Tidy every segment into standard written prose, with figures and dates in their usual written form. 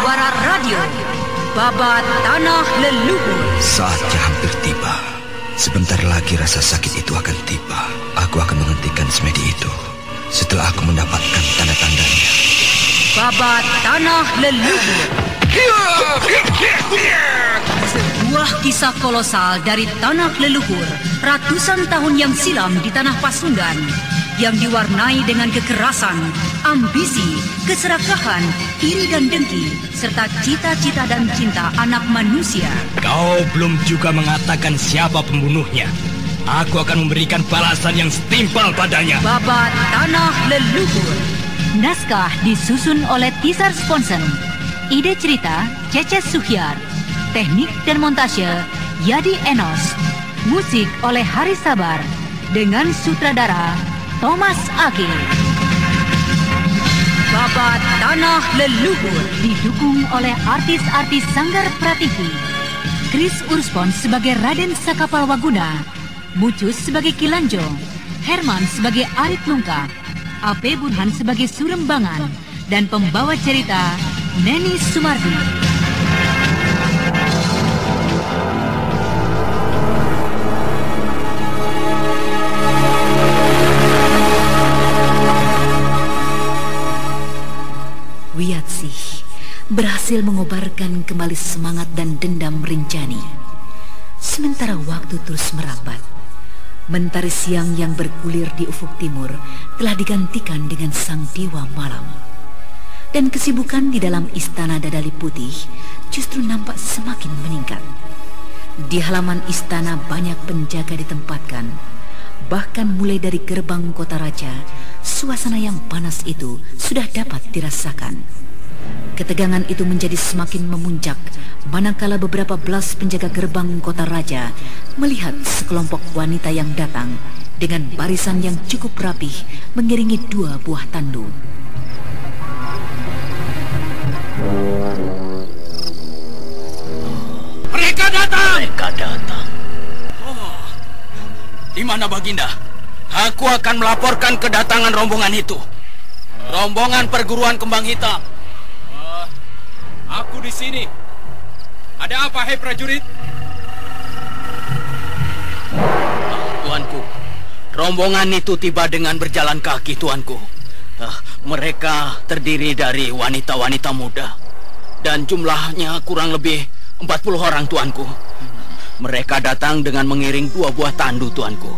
Suara Radio Babat Tanah Leluhur. Saatnya hampir tiba. Sebentar lagi rasa sakit itu akan tiba. Aku akan menghentikan semedi itu setelah aku mendapatkan tanda-tandanya. Babat Tanah Leluhur. Sebuah kisah kolosal dari tanah leluhur ratusan tahun yang silam di tanah Pasundan, yang diwarnai dengan kekerasan, ambisi, keserakahan, iri dan dengki, serta cita-cita dan cinta anak manusia. Kau belum juga mengatakan siapa pembunuhnya. Aku akan memberikan balasan yang setimpal padanya. Babat Tanah Leluhur. Naskah disusun oleh Tisar Sponsen. Ide cerita Cece Suhyar. Teknik dan montase Yadi Enos. Musik oleh Haris Sabar dengan sutradara Thomas Ake. Babat Tanah Leluhur didukung oleh artis-artis Sanggar Prativi. Chris Urspon sebagai Raden Sakapalwaguna, Mucus sebagai Kilanjo, Herman sebagai Arit Lungkap, A.P. Burhan sebagai Surembangan, dan pembawa cerita Neni Sumardi. Wiyatsih berhasil mengobarkan kembali semangat dan dendam Rinjani. Sementara waktu terus merambat, mentari siang yang bergulir di ufuk timur telah digantikan dengan sang dewa malam. Dan kesibukan di dalam istana Dadali Putih justru nampak semakin meningkat. Di halaman istana banyak penjaga ditempatkan. Bahkan mulai dari gerbang kota raja, suasana yang panas itu sudah dapat dirasakan. Ketegangan itu menjadi semakin memuncak manakala beberapa belas penjaga gerbang kota raja melihat sekelompok wanita yang datang dengan barisan yang cukup rapih mengiringi dua buah tandu. Mereka datang! Oh, di mana Baginda? Aku akan melaporkan kedatangan rombongan itu. Rombongan perguruan kembang hitam. Aku di sini. Ada apa, hei prajurit? Tuanku, rombongan itu tiba dengan berjalan kaki, tuanku. Mereka terdiri dari wanita-wanita muda, dan jumlahnya kurang lebih 40 orang, tuanku. Mereka datang dengan mengiring dua buah tandu, tuanku.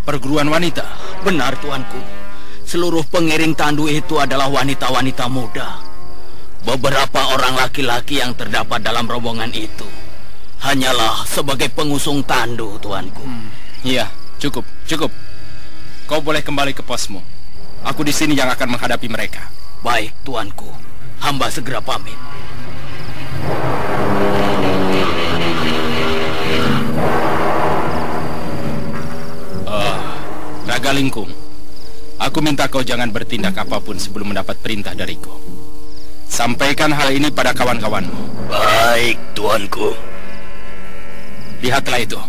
Perguruan wanita? Benar, tuanku. Seluruh pengiring tandu itu adalah wanita-wanita muda. Beberapa orang laki-laki yang terdapat dalam rombongan itu hanyalah sebagai pengusung tandu, tuanku. Iya, cukup. Kau boleh kembali ke posmu. Aku di sini yang akan menghadapi mereka. Baik, tuanku. Hamba segera pamit. Ragalingkung, aku minta kau jangan bertindak apapun sebelum mendapat perintah dariku. Sampaikan hal ini pada kawan-kawanmu. Baik, tuanku. Lihatlah itu.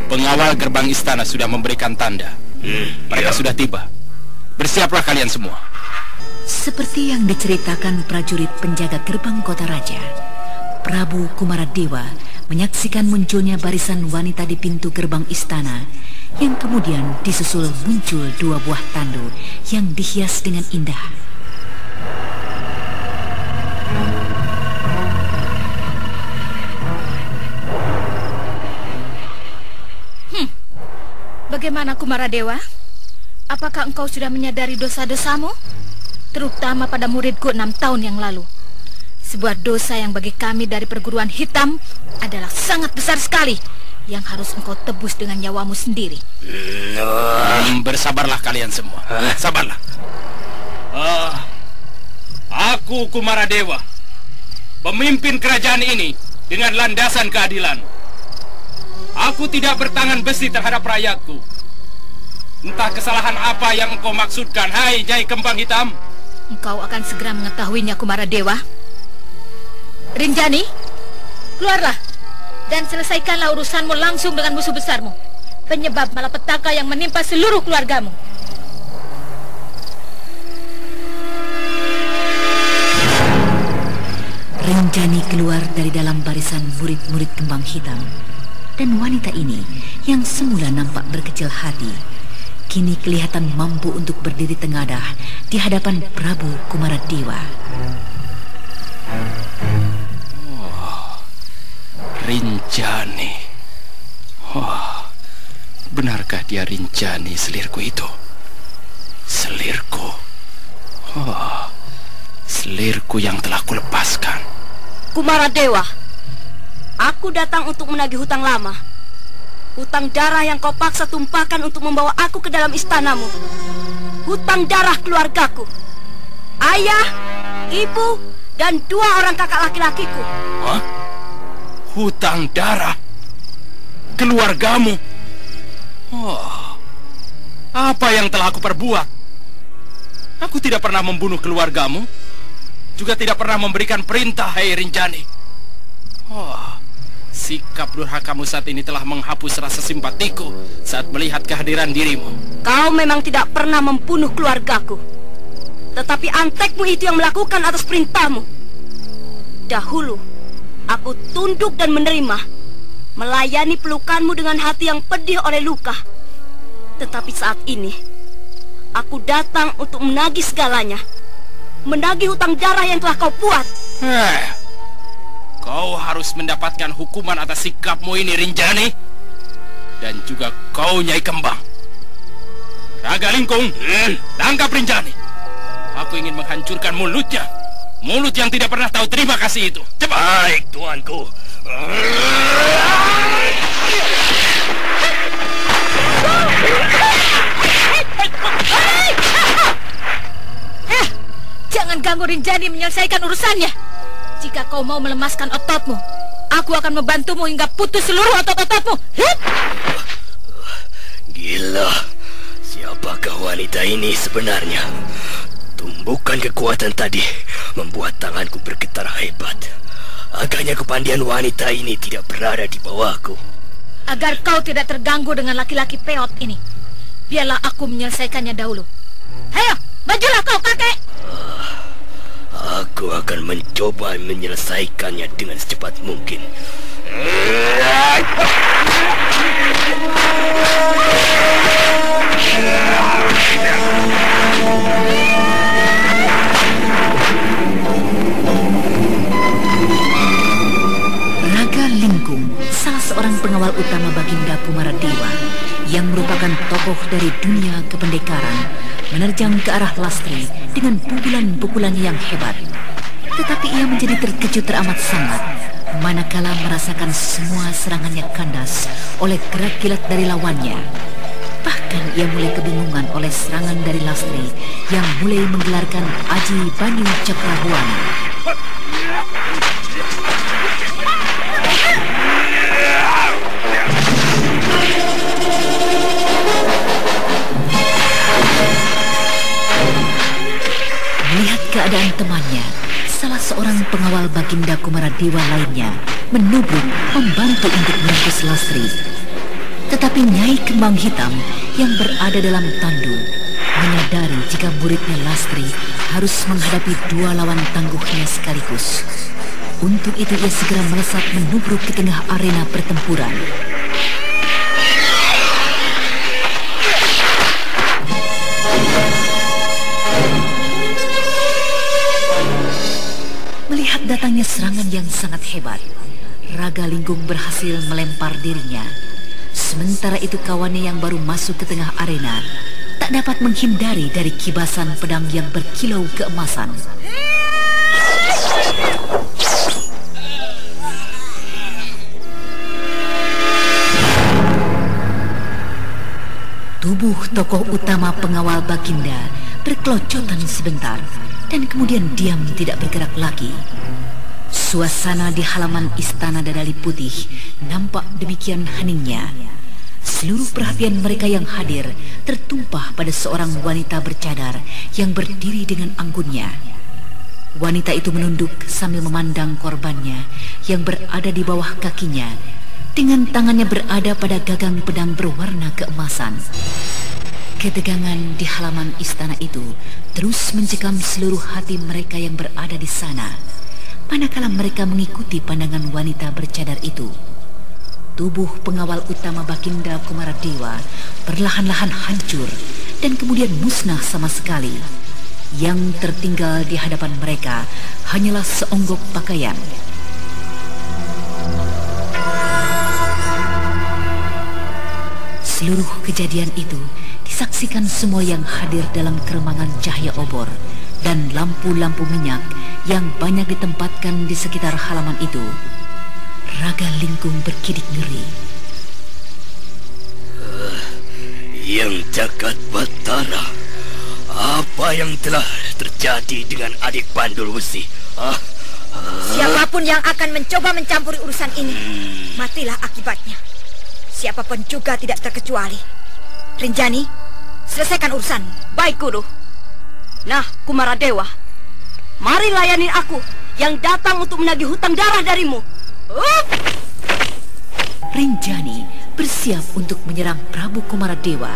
Pengawal gerbang istana sudah memberikan tanda. Mereka sudah tiba. Bersiaplah kalian semua. Seperti yang diceritakan prajurit penjaga gerbang kota raja, Prabu Kumaradewa menyaksikan munculnya barisan wanita di pintu gerbang istana, yang kemudian disusul muncul dua buah tandu yang dihias dengan indah. Bagaimana Kumaradewa? Apakah engkau sudah menyadari dosa-dosamu? Terutama pada muridku 6 tahun yang lalu. Sebuah dosa yang bagi kami dari perguruan hitam adalah sangat besar sekali, yang harus engkau tebus dengan nyawamu sendiri. Bersabarlah kalian semua. Sabarlah. Aku Kumaradewa, pemimpin kerajaan ini dengan landasan keadilan. Aku tidak bertangan besi terhadap rakyatku. Entah kesalahan apa yang engkau maksudkan, hai Nyai Kembang Hitam. Engkau akan segera mengetahuinya, Kumaradewa. Rinjani, keluarlah dan selesaikanlah urusanmu langsung dengan musuh besarmu, penyebab malapetaka yang menimpa seluruh keluargamu. Rinjani keluar dari dalam barisan murid-murid kembang hitam. Dan wanita ini yang semula nampak berkecil hati, kini kelihatan mampu untuk berdiri tengadah di hadapan Prabu Kumaradewa. Oh, Rinjani. Oh, benarkah dia Rinjani selirku itu? Selirku. Oh, selirku yang telah kulepaskan. Kumaradewa, aku datang untuk menagih hutang lama. Hutang darah yang kau paksa tumpahkan untuk membawa aku ke dalam istanamu. Hutang darah keluargaku. Ayah, ibu, dan 2 orang kakak laki-lakiku. Hah? Hutang darah? Keluargamu? Oh, apa yang telah aku perbuat? Aku tidak pernah membunuh keluargamu. Juga tidak pernah memberikan perintah, hei Rinjani. Oh, sikap durhakamu saat ini telah menghapus rasa simpatiku saat melihat kehadiran dirimu. Kau memang tidak pernah membunuh keluargaku. Tetapi antekmu itu yang melakukan atas perintahmu. Dahulu, aku tunduk dan menerima, melayani pelukanmu dengan hati yang pedih oleh luka. Tetapi saat ini, aku datang untuk menagih segalanya. Menagih hutang darah yang telah kau buat. Kau harus mendapatkan hukuman atas sikapmu ini, Rinjani. Dan juga kau, Nyai Kembang. Raga Lingkung, tangkap Rinjani. Aku ingin menghancurkan mulutnya. Mulut yang tidak pernah tahu terima kasih itu. Cepat. Baik, tuanku. Jangan ganggu Rinjani menyelesaikan urusannya. Jika kau mau melemaskan ototmu, aku akan membantumu hingga putus seluruh otot-ototmu. Gila, siapakah wanita ini sebenarnya? Tumbukan kekuatan tadi membuat tanganku bergetar hebat. Agaknya kepandian wanita ini tidak berada di bawahku. Agar kau tidak terganggu dengan laki-laki peot ini, biarlah aku menyelesaikannya dahulu. Ayo, majulah kau, kakek. Aku akan mencoba menyelesaikannya dengan secepat mungkin. Raga Lingkung, salah seorang pengawal utama Baginda Kumaradewa yang merupakan tokoh dari dunia kependekaran, menerjang ke arah Lastri dengan pukulan-pukulannya yang hebat. Tetapi ia menjadi terkejut teramat sangat manakala merasakan semua serangannya kandas oleh gerak kilat dari lawannya. Bahkan ia mulai kebingungan oleh serangan dari Lastri yang mulai menggelarkan Aji Banyu Cakrawala. Melihat keadaan temannya, salah seorang pengawal Baginda Kumaradewa lainnya menubruk membantu untuk menembus Lastri. Tetapi Nyai Kembang Hitam yang berada dalam tandu menyadari jika muridnya Lastri harus menghadapi 2 lawan tangguhnya sekaligus. Untuk itu ia segera melesat menubruk ke tengah arena pertempuran. Melihat datangnya serangan yang sangat hebat, Raga Lingkung berhasil melempar dirinya. Sementara itu kawannya yang baru masuk ke tengah arena tak dapat menghindari dari kibasan pedang yang berkilau keemasan. Tubuh tokoh utama pengawal Baginda berkelocotan sebentar dan kemudian diam tidak bergerak lagi. Suasana di halaman istana Dadali Putih nampak demikian heningnya. Seluruh perhatian mereka yang hadir tertumpah pada seorang wanita bercadar yang berdiri dengan anggunnya. Wanita itu menunduk sambil memandang korbannya yang berada di bawah kakinya, dengan tangannya berada pada gagang pedang berwarna keemasan. Ketegangan di halaman istana itu terus mencekam seluruh hati mereka yang berada di sana. Manakala mereka mengikuti pandangan wanita bercadar itu, tubuh pengawal utama Baginda Kumaradewa perlahan-lahan hancur dan kemudian musnah sama sekali. Yang tertinggal di hadapan mereka hanyalah seonggok pakaian. Seluruh kejadian itu disaksikan semua yang hadir dalam keremangan cahaya obor dan lampu-lampu minyak yang banyak ditempatkan di sekitar halaman itu. Raga Lingkung berkidik ngeri. Yang Jagat Batara, apa yang telah terjadi dengan adik Bandul Wesi? Siapapun yang akan mencoba mencampuri urusan ini, matilah akibatnya. Siapapun juga tidak terkecuali. Rinjani, selesaikan urusan. Baik, Guru. Nah, Kumaradewa, mari layani aku yang datang untuk menagih hutang darah darimu. Rinjani bersiap untuk menyerang Prabu Kumaradewa,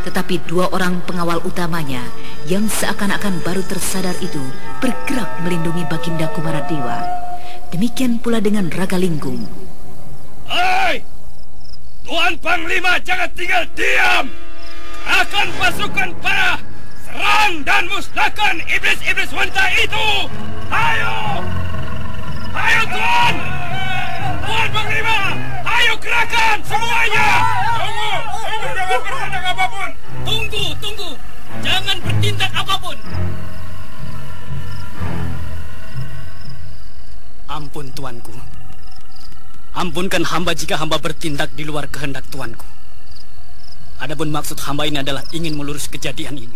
tetapi dua orang pengawal utamanya yang seakan-akan baru tersadar itu bergerak melindungi Baginda Kumaradewa. Demikian pula dengan Raga Lingkung. Hai! Tuan Panglima jangan tinggal diam! Akan pasukan panah! Serang dan musnahkan iblis-iblis wanita itu! Ayo! Ayo, Tuan! Tuan Panglima! Ayo gerakan semuanya! Tunggu! Jangan bertindak apapun! Tunggu! Jangan bertindak apapun! Ampun, tuanku. Ampunkan hamba jika hamba bertindak di luar kehendak tuanku. Adapun maksud hamba ini adalah ingin melurus kejadian ini.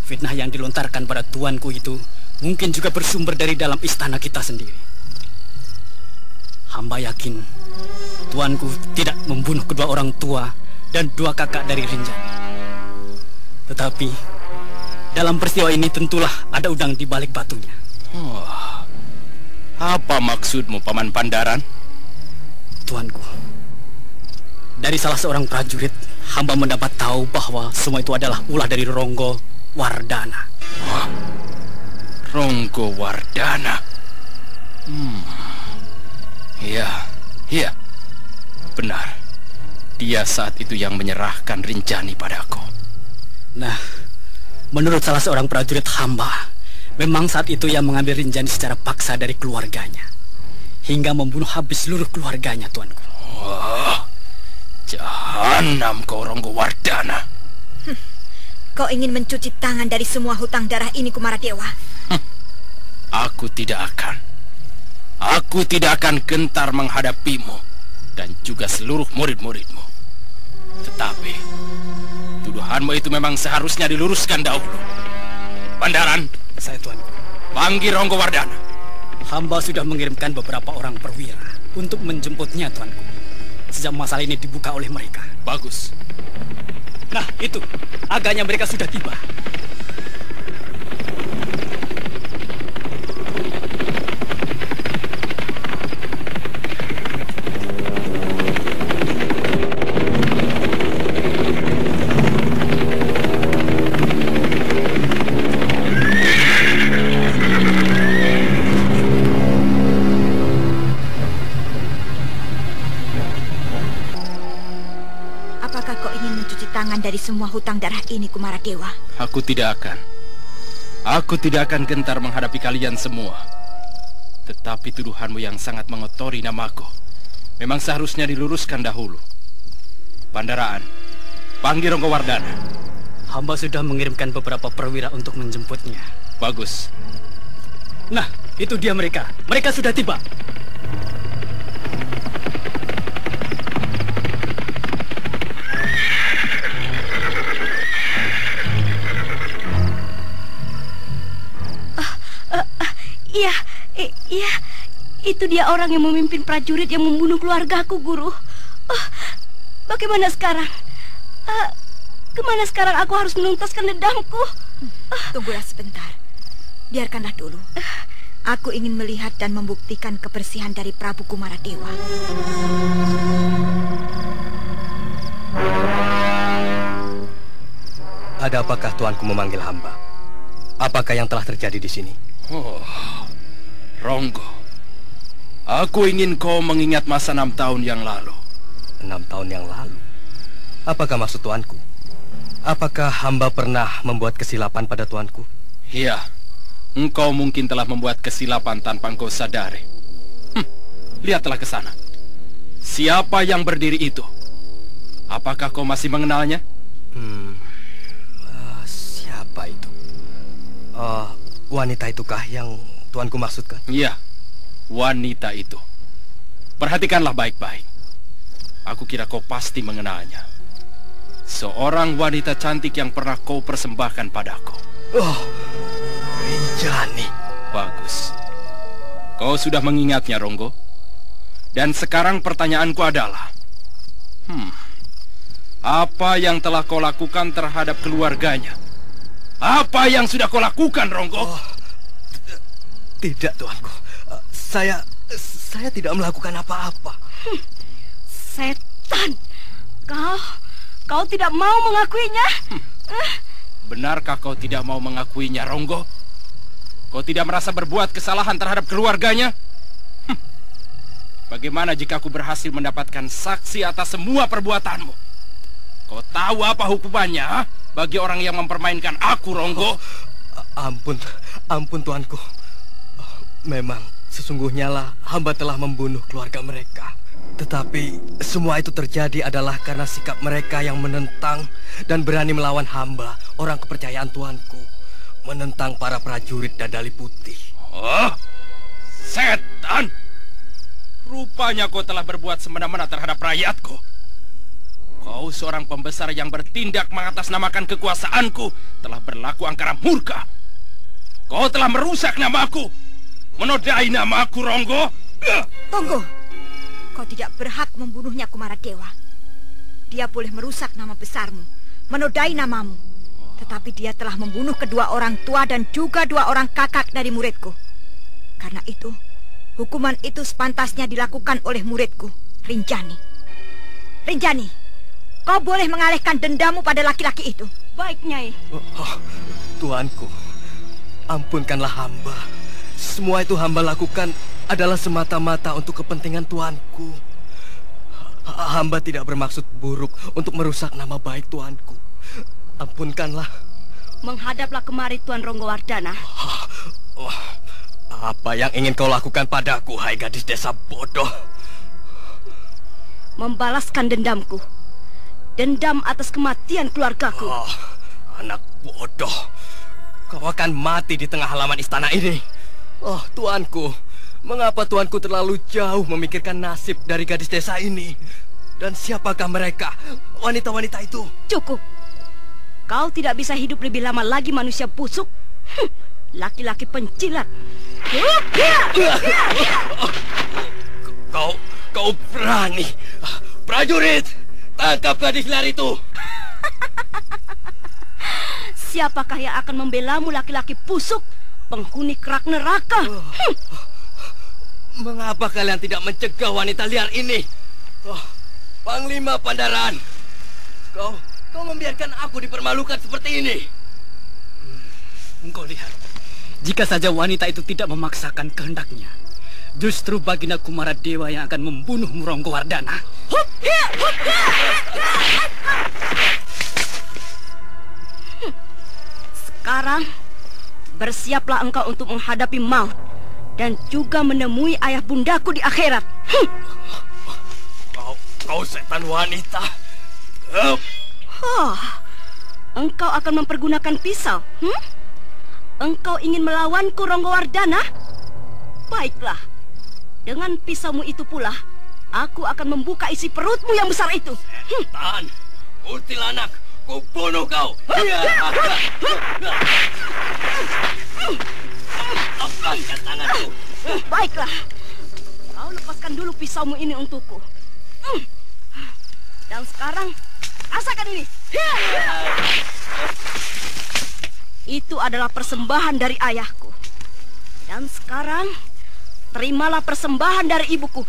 Fitnah yang dilontarkan pada tuanku itu mungkin juga bersumber dari dalam istana kita sendiri. Hamba yakin tuanku tidak membunuh kedua orang tua dan dua kakak dari Rinjani. Tetapi dalam peristiwa ini tentulah ada udang di balik batunya. Apa maksudmu, Paman Pandaran? Tuanku, dari salah seorang prajurit, hamba mendapat tahu bahwa semua itu adalah ulah dari Ronggo Wardana. Ronggo Wardana? Iya. Benar. Dia saat itu yang menyerahkan Rinjani padaku. Nah, menurut salah seorang prajurit hamba, memang saat itu yang mengambil Rinjani secara paksa dari keluarganya, hingga membunuh habis seluruh keluarganya, tuanku. Wah, jahanam kau, Ronggo Wardana. Kau ingin mencuci tangan dari semua hutang darah ini, Kumaradewa? Aku tidak akan gentar menghadapimu dan juga seluruh murid-muridmu. Tetapi tuduhanmu itu memang seharusnya diluruskan dahulu. Pandaran, Saya, tuanku. panggil Ronggo Wardana. Hamba sudah mengirimkan beberapa orang perwira untuk menjemputnya, tuanku. Sejak masalah ini dibuka oleh mereka. Bagus. Nah, itu. Agaknya mereka sudah tiba. Dari semua hutang darah ini, Kumaradewa? Aku tidak akan gentar menghadapi kalian semua. Tetapi tuduhanmu yang sangat mengotori namaku memang seharusnya diluruskan dahulu. Pandaraan, panggil Ronggo Wardana. Hamba sudah mengirimkan beberapa perwira untuk menjemputnya. Bagus. Nah, itu dia mereka. Mereka sudah tiba. Iya, itu dia orang yang memimpin prajurit yang membunuh keluargaku, Guru. Bagaimana sekarang? Kemana sekarang aku harus menuntaskan dendamku? Tunggulah sebentar. Biarkanlah dulu. Aku ingin melihat dan membuktikan kebersihan dari Prabu Kumaradewa. Ada apakah tuanku memanggil hamba? Apakah yang telah terjadi di sini? Ronggo, aku ingin kau mengingat masa 6 tahun yang lalu. 6 tahun yang lalu? Apakah maksud tuanku? Apakah hamba pernah membuat kesilapan pada tuanku? Iya, engkau mungkin telah membuat kesilapan tanpa engkau sadari. Lihatlah ke sana. Siapa yang berdiri itu? Apakah kau masih mengenalnya? Siapa itu? Wanita itukah yang tuanku maksudkan? Iya, wanita itu. Perhatikanlah baik-baik. Aku kira kau pasti mengenalnya. Seorang wanita cantik yang pernah kau persembahkan padaku. Rinjani. Bagus. Kau sudah mengingatnya, Ronggo. Dan sekarang pertanyaanku adalah, apa yang telah kau lakukan terhadap keluarganya? Apa yang sudah kau lakukan, Ronggo? Tidak, tuanku. Saya tidak melakukan apa-apa. Setan. Kau tidak mau mengakuinya? Benarkah kau tidak mau mengakuinya, Ronggo? Kau tidak merasa berbuat kesalahan terhadap keluarganya? Bagaimana jika aku berhasil mendapatkan saksi atas semua perbuatanmu? Kau tahu apa hukumannya bagi orang yang mempermainkan aku, Ronggo? Ampun tuanku. Memang sesungguhnya lah hamba telah membunuh keluarga mereka. Tetapi semua itu terjadi adalah karena sikap mereka yang menentang dan berani melawan hamba, orang kepercayaan tuanku, menentang para prajurit Dadali Putih. Setan! Rupanya kau telah berbuat semena-mena terhadap rakyatku. Kau seorang pembesar yang bertindak mengatasnamakan kekuasaanku, telah berlaku angkara murka. Kau telah merusak namaku, menodai namaku, Ronggo. Tunggu. Kau tidak berhak membunuhnya, Kumaradewa. Dia boleh merusak nama besarmu, menodai namamu. Tetapi dia telah membunuh kedua orang tua dan juga 2 orang kakak dari muridku. Karena itu, hukuman itu sepantasnya dilakukan oleh muridku, Rinjani. Rinjani, kau boleh mengalihkan dendamu pada laki-laki itu. Baik, Nyai. Tuanku, ampunkanlah hamba. Semua itu hamba lakukan adalah semata-mata untuk kepentingan tuanku. Hamba tidak bermaksud buruk untuk merusak nama baik tuanku. Ampunkanlah. Menghadaplah kemari, Tuan Ronggowardana. Apa yang ingin kau lakukan padaku, hai gadis desa bodoh? Membalaskan dendamku. Dendam atas kematian keluargaku. Anak bodoh. Kau akan mati di tengah halaman istana ini. Tuanku, mengapa tuanku terlalu jauh memikirkan nasib dari gadis desa ini? Dan siapakah mereka, wanita-wanita itu? Cukup. Kau tidak bisa hidup lebih lama lagi, manusia busuk. Laki-laki pencilat. Kau berani. Prajurit, tangkap gadis liar itu. Siapakah yang akan membelamu, laki-laki busuk, penghuni kerak neraka? Mengapa kalian tidak mencegah wanita liar ini? Panglima Pandaran, kau membiarkan aku dipermalukan seperti ini. Engkau lihat, jika saja wanita itu tidak memaksakan kehendaknya, justru Baginda Kumaradewa yang akan membunuh Ronggowardana. Sekarang bersiaplah engkau untuk menghadapi maut dan juga menemui ayah bundaku di akhirat. Kau setan wanita. Engkau akan mempergunakan pisau. Engkau ingin melawanku, Ronggowardana? Baiklah. Dengan pisaumu itu pula, aku akan membuka isi perutmu yang besar itu. Setan, kuntilanak, kubunuh kau. Lepaskan tanganku. Baiklah. Kau lepaskan dulu pisaumu ini untukku. Dan sekarang, rasakan ini. Itu adalah persembahan dari ayahku. Dan sekarang, terimalah persembahan dari ibuku.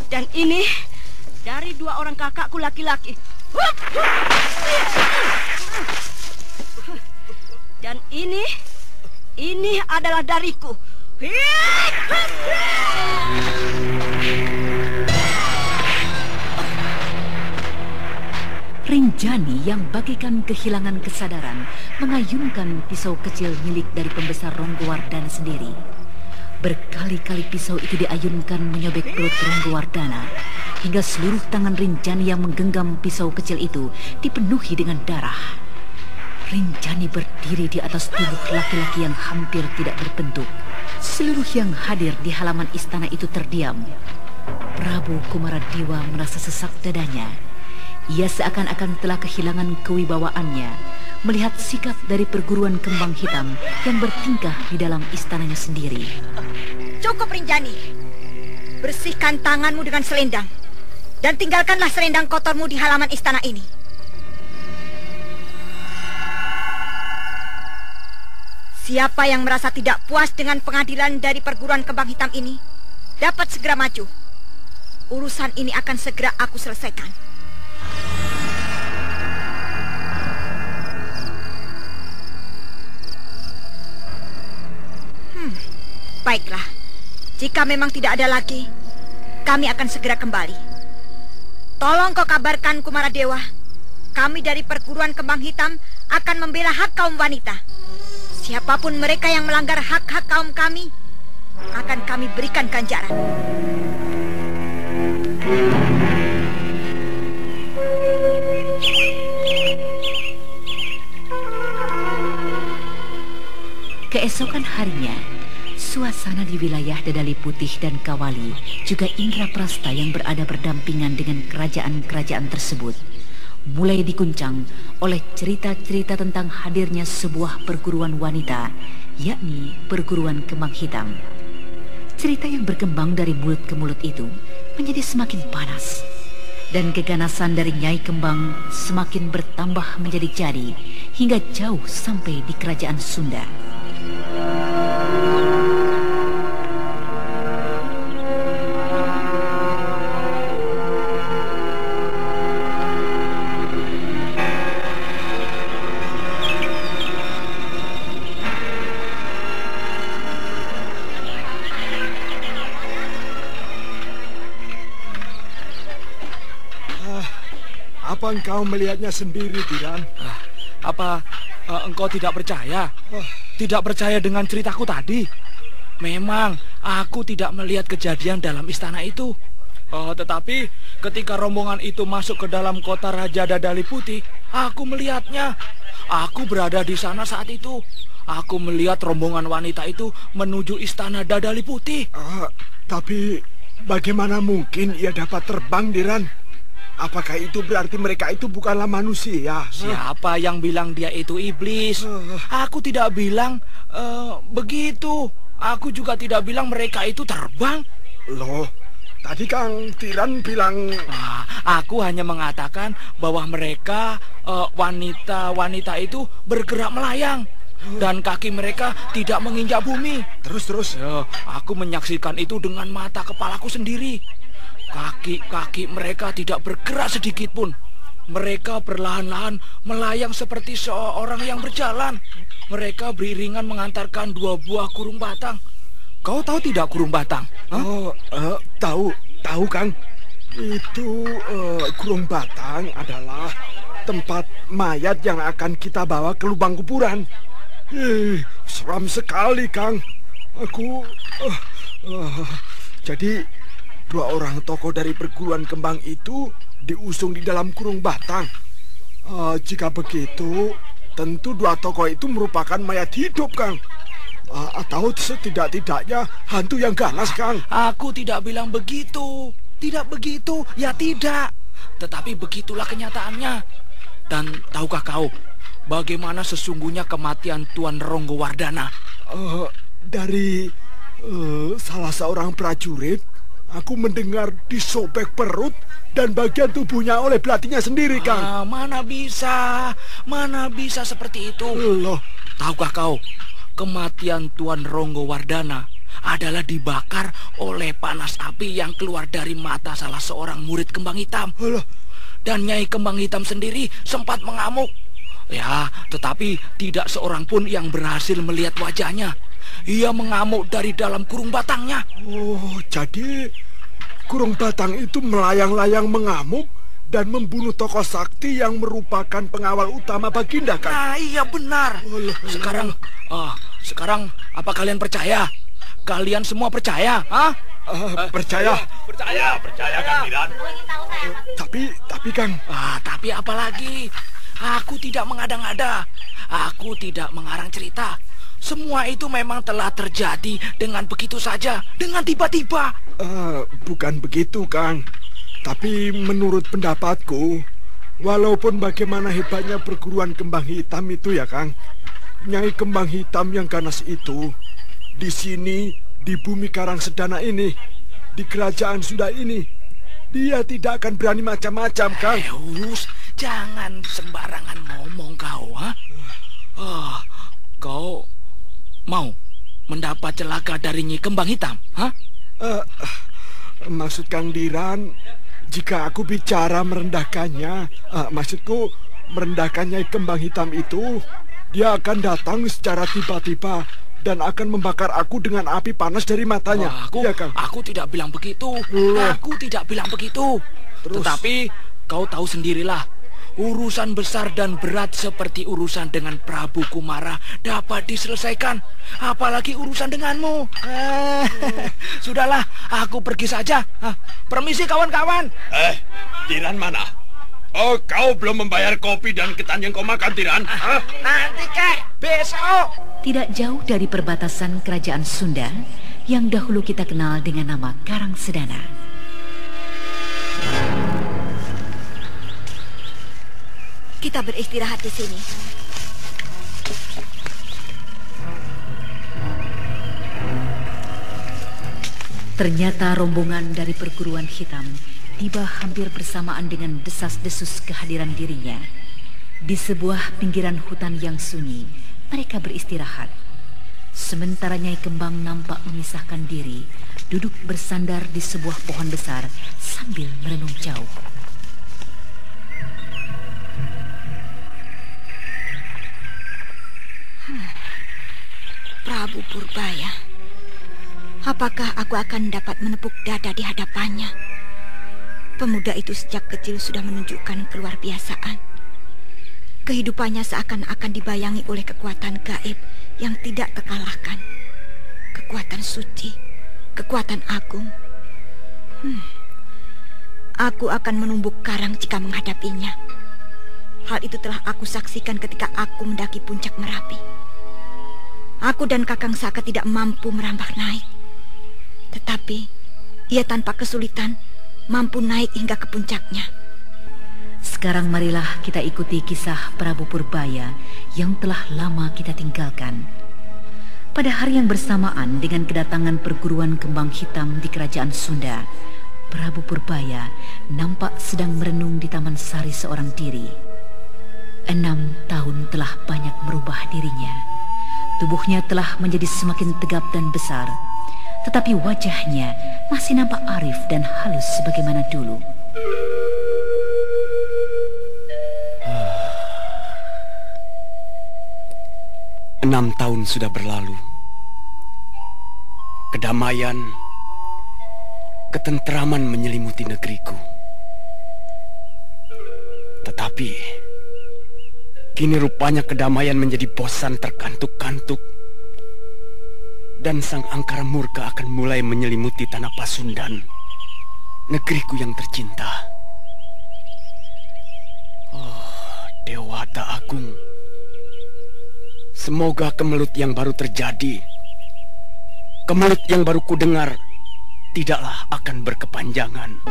Dan ini dari 2 orang kakakku laki-laki. Dan ini adalah dariku. Rinjani yang bagaikan kehilangan kesadaran mengayunkan pisau kecil milik dari pembesar Ronggowardana sendiri. Berkali-kali pisau itu diayunkan menyobek perut Ronggowardana hingga seluruh tangan Rinjani yang menggenggam pisau kecil itu dipenuhi dengan darah. Rinjani berdiri di atas tubuh laki-laki yang hampir tidak berbentuk. Seluruh yang hadir di halaman istana itu terdiam. Prabu Kumaradewa merasa sesak dadanya. Ia seakan-akan telah kehilangan kewibawaannya melihat sikap dari perguruan kembang hitam yang bertingkah di dalam istananya sendiri. Cukup, Rinjani. Bersihkan tanganmu dengan selendang dan tinggalkanlah selendang kotormu di halaman istana ini. Siapa yang merasa tidak puas dengan pengadilan dari perguruan kembang hitam ini dapat segera maju. Urusan ini akan segera aku selesaikan. Baiklah, jika memang tidak ada lagi, kami akan segera kembali. Tolong kau kabarkan Kumaradewa, kami dari perguruan kembang hitam akan membela hak kaum wanita. Siapapun mereka yang melanggar hak-hak kaum kami, akan kami berikan ganjaran. Keesokan harinya, suasana di wilayah Dadali Putih dan Kawali, juga Indraprasta yang berada berdampingan dengan kerajaan-kerajaan tersebut, mulai diguncang oleh cerita-cerita tentang hadirnya sebuah perguruan wanita, yakni perguruan kembang hitam. Cerita yang berkembang dari mulut ke mulut itu menjadi semakin panas, dan keganasan dari Nyai Kembang semakin bertambah menjadi jadi hingga jauh sampai di kerajaan Sunda. Apa engkau melihatnya sendiri, Diran? Apa engkau tidak percaya? Tidak percaya dengan ceritaku tadi? Memang aku tidak melihat kejadian dalam istana itu. Tetapi ketika rombongan itu masuk ke dalam kota Raja Dadali Putih, aku melihatnya. Aku berada di sana saat itu. Aku melihat rombongan wanita itu menuju istana Dadali Putih. Tapi bagaimana mungkin ia dapat terbang, Diran? Apakah itu berarti mereka itu bukanlah manusia? Siapa yang bilang dia itu iblis? Aku tidak bilang begitu. Aku juga tidak bilang mereka itu terbang. Loh, tadi Kang Tiran bilang... Aku hanya mengatakan bahwa mereka wanita-wanita itu bergerak melayang. Dan kaki mereka tidak menginjak bumi. Terus? Aku menyaksikan itu dengan mata kepalaku sendiri. Kaki-kaki mereka tidak bergerak sedikit pun. Mereka perlahan-lahan melayang seperti seorang yang berjalan. Mereka beriringan mengantarkan 2 buah kurung batang. Kau tahu tidak kurung batang? Tahu Kang. Itu kurung batang adalah tempat mayat yang akan kita bawa ke lubang kuburan. Seram sekali, Kang. Jadi 2 orang tokoh dari perguruan kembang itu diusung di dalam kurung batang. Jika begitu, tentu 2 tokoh itu merupakan mayat hidup, Kang. Atau setidak-tidaknya hantu yang ganas, Kang. Aku tidak bilang begitu. Tidak begitu, ya tidak. Tetapi begitulah kenyataannya. Dan tahukah kau bagaimana sesungguhnya kematian Tuan Ronggowardana? Dari salah seorang prajurit, aku mendengar disobek perut dan bagian tubuhnya oleh belatinya sendiri, Kang. Mana bisa seperti itu? Loh, tahukah kau, kematian Tuan Ronggowardana adalah dibakar oleh panas api yang keluar dari mata salah seorang murid kembang hitam. Loh. Dan Nyai Kembang Hitam sendiri sempat mengamuk. Ya, tetapi tidak seorang pun yang berhasil melihat wajahnya. Ia mengamuk dari dalam kurung batangnya. Oh, jadi kurung batang itu melayang-layang mengamuk dan membunuh tokoh sakti yang merupakan pengawal utama Baginda, kan? Nah, iya benar. Sekarang apa kalian percaya? Kalian semua percaya? Percaya. Percaya Kang Diran. Tapi Kang. Tapi apa lagi? Aku tidak mengada-ngada. Aku tidak mengarang cerita. Semua itu memang telah terjadi dengan begitu saja, dengan tiba-tiba. Bukan begitu, Kang. Tapi menurut pendapatku, walaupun bagaimana hebatnya perguruan kembang hitam itu ya, Kang, Nyai Kembang Hitam yang ganas itu, di sini, di bumi Karangsedana ini, di kerajaan Sunda ini, dia tidak akan berani macam-macam, Kang. Jangan sembarangan ngomong kau, ha? Kau mau mendapat celaka dari Nyi Kembang Hitam, ha? Maksud Kang Diran, jika aku bicara merendahkannya, maksudku merendahkan Nyai Kembang Hitam itu, dia akan datang secara tiba-tiba dan akan membakar aku dengan api panas dari matanya. Aku tidak bilang begitu. Aku tidak bilang begitu. Terus? Tetapi kau tahu sendirilah, urusan besar dan berat seperti urusan dengan Prabu Kumara dapat diselesaikan, apalagi urusan denganmu. Sudahlah, aku pergi saja. Permisi kawan-kawan. Diran mana? Oh, kau belum membayar kopi dan ketan yang kau makan, Diran? Nanti kek, besok. Tidak jauh dari perbatasan kerajaan Sunda yang dahulu kita kenal dengan nama Karangsedana. Kita beristirahat di sini. Ternyata rombongan dari perguruan hitam tiba hampir bersamaan dengan desas-desus kehadiran dirinya. Di sebuah pinggiran hutan yang sunyi, mereka beristirahat. Sementara Nyai Kembang nampak memisahkan diri, duduk bersandar di sebuah pohon besar sambil merenung jauh. Prabu Purbaya, apakah aku akan dapat menepuk dada di hadapannya? Pemuda itu sejak kecil sudah menunjukkan keluar biasaan. Kehidupannya seakan-akan dibayangi oleh kekuatan gaib yang tidak terkalahkan. Kekuatan suci, kekuatan agung. Aku akan menumbuk karang jika menghadapinya. Hal itu telah aku saksikan ketika aku mendaki puncak Merapi. Aku dan Kakang Saka tidak mampu merambah naik. Tetapi ia tanpa kesulitan mampu naik hingga ke puncaknya. Sekarang marilah kita ikuti kisah Prabu Purbaya yang telah lama kita tinggalkan. Pada hari yang bersamaan dengan kedatangan perguruan kembang hitam di kerajaan Sunda, Prabu Purbaya nampak sedang merenung di taman sari seorang diri. 6 tahun telah banyak merubah dirinya. Tubuhnya telah menjadi semakin tegap dan besar, tetapi wajahnya masih nampak arif dan halus sebagaimana dulu. Enam tahun sudah berlalu. Kedamaian, ketentraman menyelimuti negeriku. Tetapi kini rupanya kedamaian menjadi bosan terkantuk-kantuk. Dan sang angkara murka akan mulai menyelimuti tanah Pasundan, negeriku yang tercinta. Oh, Dewata Agung. Semoga kemelut yang baru terjadi, kemelut yang baru kudengar, tidaklah akan berkepanjangan.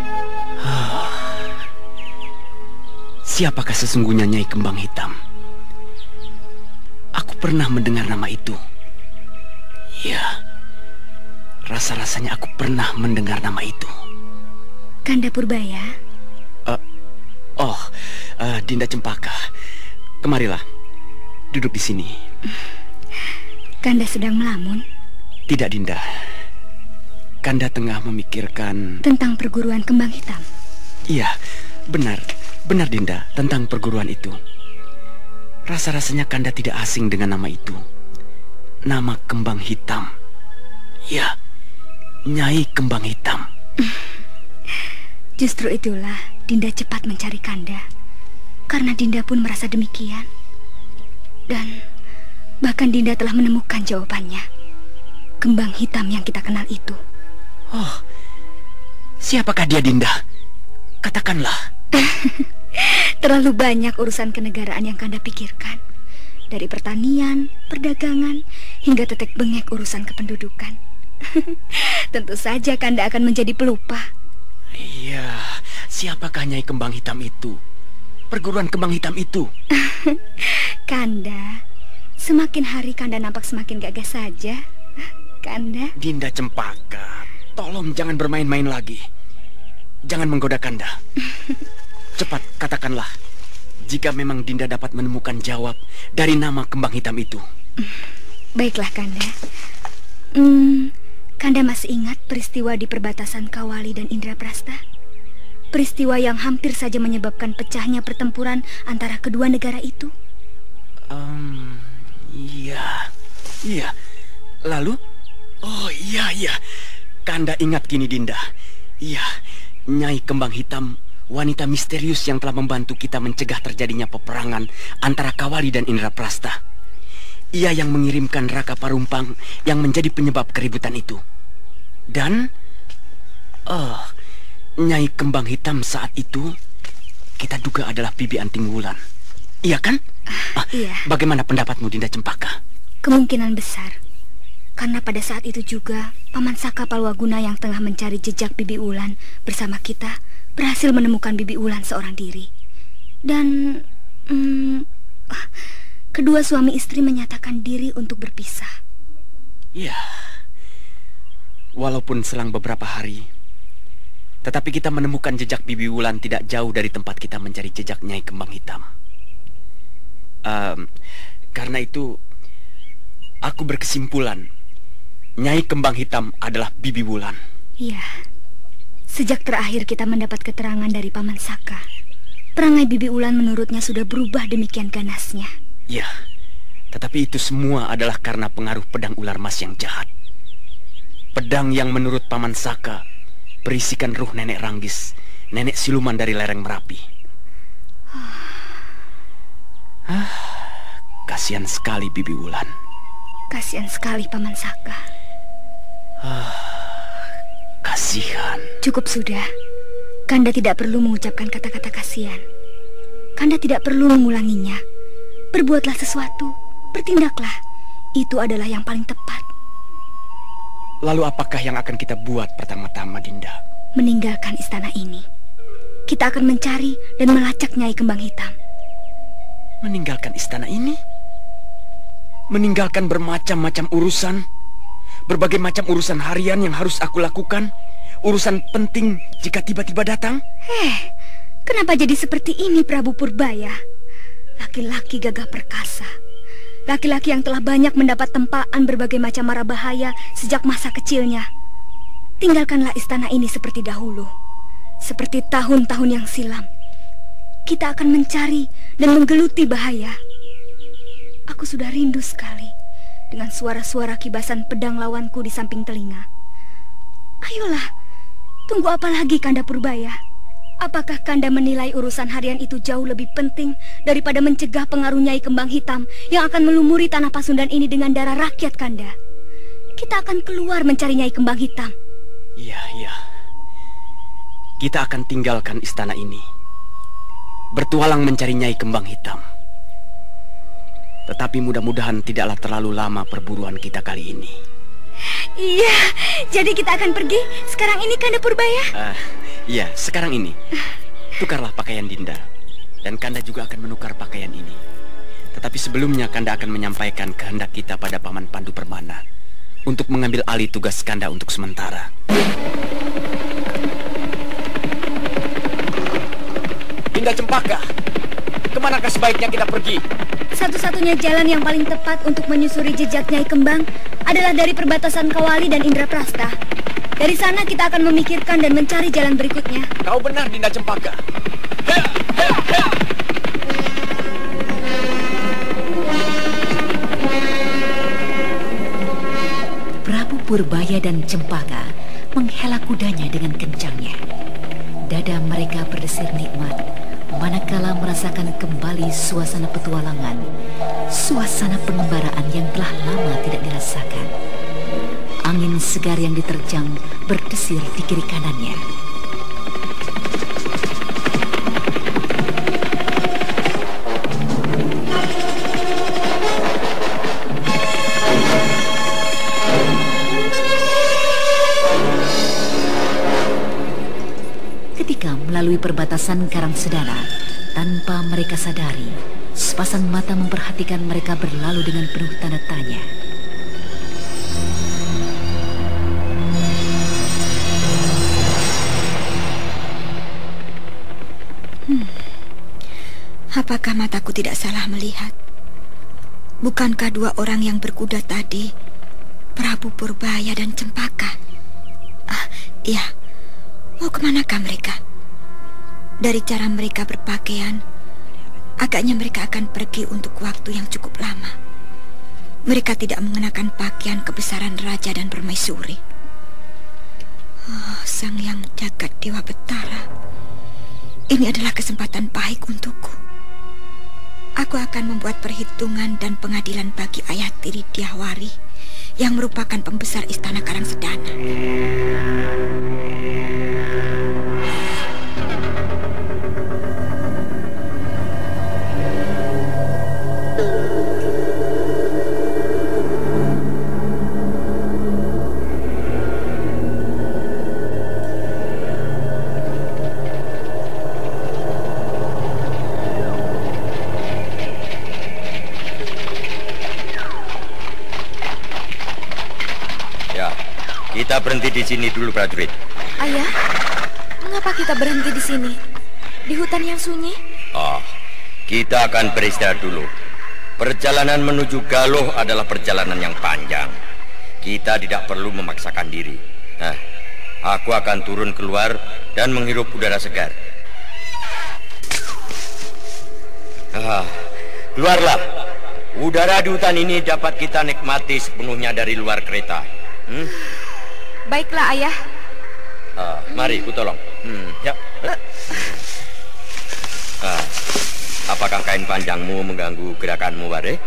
Siapakah sesungguhnya Nyai Kembang Hitam? Aku pernah mendengar nama itu. Ya, rasa-rasanya aku pernah mendengar nama itu. Kanda Purbaya? Dinda Cempaka. Kemarilah, duduk di sini. Kanda sedang melamun? Tidak, Dinda. Kanda tengah memikirkan... Tentang perguruan kembang hitam? Iya, benar. Benar, Dinda, tentang perguruan itu. Rasa-rasanya Kanda tidak asing dengan nama itu. Nama Kembang Hitam. Ya, Nyai Kembang Hitam. Justru itulah Dinda cepat mencari Kanda. Karena Dinda pun merasa demikian. Dan bahkan Dinda telah menemukan jawabannya. Kembang hitam yang kita kenal itu. Oh, siapakah dia, Dinda? Katakanlah. Terlalu banyak urusan kenegaraan yang Kanda pikirkan. Dari pertanian, perdagangan, hingga tetek bengek urusan kependudukan. Tentu saja Kanda akan menjadi pelupa. Iya, siapakah Nyai Kembang Hitam itu? Perguruan Kembang Hitam itu. Kanda, semakin hari Kanda nampak semakin gagah saja. Kanda. Dinda Cempaka, tolong jangan bermain-main lagi. Jangan menggoda Kanda. Cepat katakanlah, jika memang Dinda dapat menemukan jawab dari nama Kembang Hitam itu. Baiklah Kanda. Kanda masih ingat peristiwa di perbatasan Kawali dan Indraprasta? Peristiwa yang hampir saja menyebabkan pecahnya pertempuran antara kedua negara itu? Iya. Lalu? Oh iya. Kanda ingat kini, Dinda. Iya, Nyai Kembang Hitam, wanita misterius yang telah membantu kita mencegah terjadinya peperangan antara Kawali dan Indraprasta. Ia yang mengirimkan Raka Parumpang yang menjadi penyebab keributan itu. Dan Nyai Kembang Hitam saat itu kita duga adalah Bibi Anting Wulan. Iya kan? Iya. Bagaimana pendapatmu, Dinda Cempaka? Kemungkinan besar. Karena pada saat itu juga Paman Saka Palwaguna yang tengah mencari jejak Bibi Wulan bersama kita berhasil menemukan Bibi Wulan seorang diri. Dan kedua suami istri menyatakan diri untuk berpisah. Iya. Walaupun selang beberapa hari, tetapi kita menemukan jejak Bibi Wulan tidak jauh dari tempat kita mencari jejak Nyai Kembang Hitam. Karena itu, aku berkesimpulan Nyai Kembang Hitam adalah Bibi Wulan. Iya. Sejak terakhir kita mendapat keterangan dari Paman Saka, perangai Bibi Wulan menurutnya sudah berubah demikian ganasnya. Ya, tetapi itu semua adalah karena pengaruh pedang ular mas yang jahat. Pedang yang menurut Paman Saka berisikan ruh nenek Ranggis, nenek siluman dari lereng Merapi. Kasihan sekali Bibi Wulan. Kasihan sekali Paman Saka. Kasihan. Cukup sudah. Kanda tidak perlu mengucapkan kata-kata kasihan. Kanda tidak perlu mengulanginya. Berbuatlah sesuatu, bertindaklah. Itu adalah yang paling tepat. Lalu apakah yang akan kita buat pertama-tama, Dinda? Meninggalkan istana ini. Kita akan mencari dan melacak Nyai Kembang Hitam. Meninggalkan istana ini? Meninggalkan bermacam-macam urusan? Berbagai macam urusan harian yang harus aku lakukan? Urusan penting jika tiba-tiba datang? Kenapa jadi seperti ini, Prabu Purbaya? Laki-laki gagah perkasa, laki-laki yang telah banyak mendapat tempaan berbagai macam mara bahaya sejak masa kecilnya. Tinggalkanlah istana ini seperti dahulu, seperti tahun-tahun yang silam. Kita akan mencari dan menggeluti bahaya. Aku sudah rindu sekali dengan suara-suara kibasan pedang lawanku di samping telinga. Ayolah, tunggu apa lagi, Kanda Purbaya? Apakah Kanda menilai urusan harian itu jauh lebih penting daripada mencegah pengaruh Nyai Kembang Hitam yang akan melumuri tanah Pasundan ini dengan darah rakyat, Kanda? Kita akan keluar mencari Nyai Kembang Hitam. Iya. Kita akan tinggalkan istana ini, bertualang mencari Nyai Kembang Hitam. Tetapi mudah-mudahan tidaklah terlalu lama perburuan kita kali ini. Iya, jadi kita akan pergi sekarang ini, Kanda Purbaya? Iya, sekarang ini. Tukarlah pakaian Dinda. Dan Kanda juga akan menukar pakaian ini. Tetapi sebelumnya Kanda akan menyampaikan kehendak kita pada Paman Pandu Permana untuk mengambil alih tugas Kanda untuk sementara. Dinda Cempaka, kemanakah sebaiknya kita pergi? Satu-satunya jalan yang paling tepat untuk menyusuri jejak Nyai Kembang adalah dari perbatasan Kawali dan Indraprasta. Dari sana kita akan memikirkan dan mencari jalan berikutnya. Kau benar, Dinda Cempaka. Purbaya dan Cempaka menghela kudanya dengan kencangnya. Dada mereka berdesir nikmat manakala merasakan kembali suasana petualangan, suasana pengembaraan yang telah lama tidak dirasakan. Angin segar yang diterjang berdesir di kiri kanannya. Ketika melalui perbatasan Karangsedana, tanpa mereka sadari, sepasang mata memperhatikan mereka berlalu dengan penuh tanda tanya. Apakah mataku tidak salah melihat? Bukankah dua orang yang berkuda tadi Prabu Purbaya dan Cempaka? Iya. Mau kemanakah mereka? Dari cara mereka berpakaian, agaknya mereka akan pergi untuk waktu yang cukup lama. Mereka tidak mengenakan pakaian kebesaran raja dan permaisuri. Sang Yang Jagat Dewa Betara, ini adalah kesempatan baik untukku. Aku akan membuat perhitungan dan pengadilan bagi ayah tiri Diahwari yang merupakan pembesar istana Karangsedana. Kita berhenti di sini dulu, prajurit. Ayah, mengapa kita berhenti di sini? Di hutan yang sunyi? Kita akan beristirahat dulu. Perjalanan menuju Galuh adalah perjalanan yang panjang. Kita tidak perlu memaksakan diri. Nah, aku akan turun keluar dan menghirup udara segar. Keluarlah. Udara di hutan ini dapat kita nikmati sepenuhnya dari luar kereta. Baiklah, Ayah. Mari, ku tolong. Ya. Apakah kain panjangmu mengganggu gerakanmu, Ware?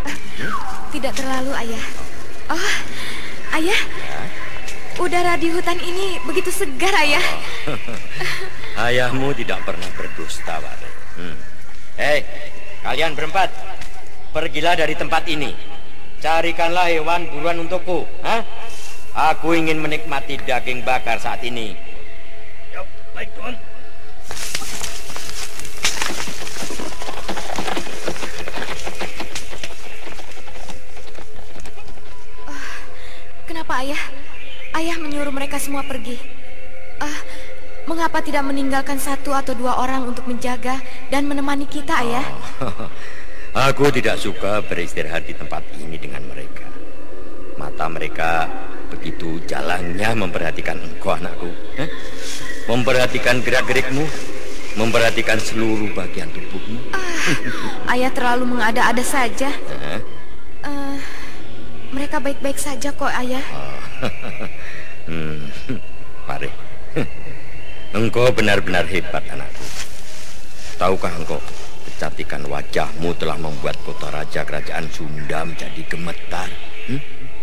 Tidak terlalu, Ayah. Ayah. Ya? Udara di hutan ini begitu segar, Ayah. Ayahmu tidak pernah berdusta, Ware. Hei, kalian berempat, pergilah dari tempat ini. Carikanlah hewan buruan untukku. Aku ingin menikmati daging bakar saat ini. Ya, baik, Tuan. Kenapa, Ayah? Ayah menyuruh mereka semua pergi. Mengapa tidak meninggalkan satu atau dua orang untuk menjaga dan menemani kita, Ayah? Aku tidak suka beristirahat di tempat ini dengan mereka. Mata mereka begitu jalannya memperhatikan engkau, anakku. Memperhatikan gerak-gerikmu, memperhatikan seluruh bagian tubuhmu. Ayah terlalu mengada-ada saja. Mereka baik-baik saja kok, Ayah. Mari. Engkau benar-benar hebat, anakku. Tahukah engkau, kecantikan wajahmu telah membuat kota raja kerajaan Sunda menjadi gemetar.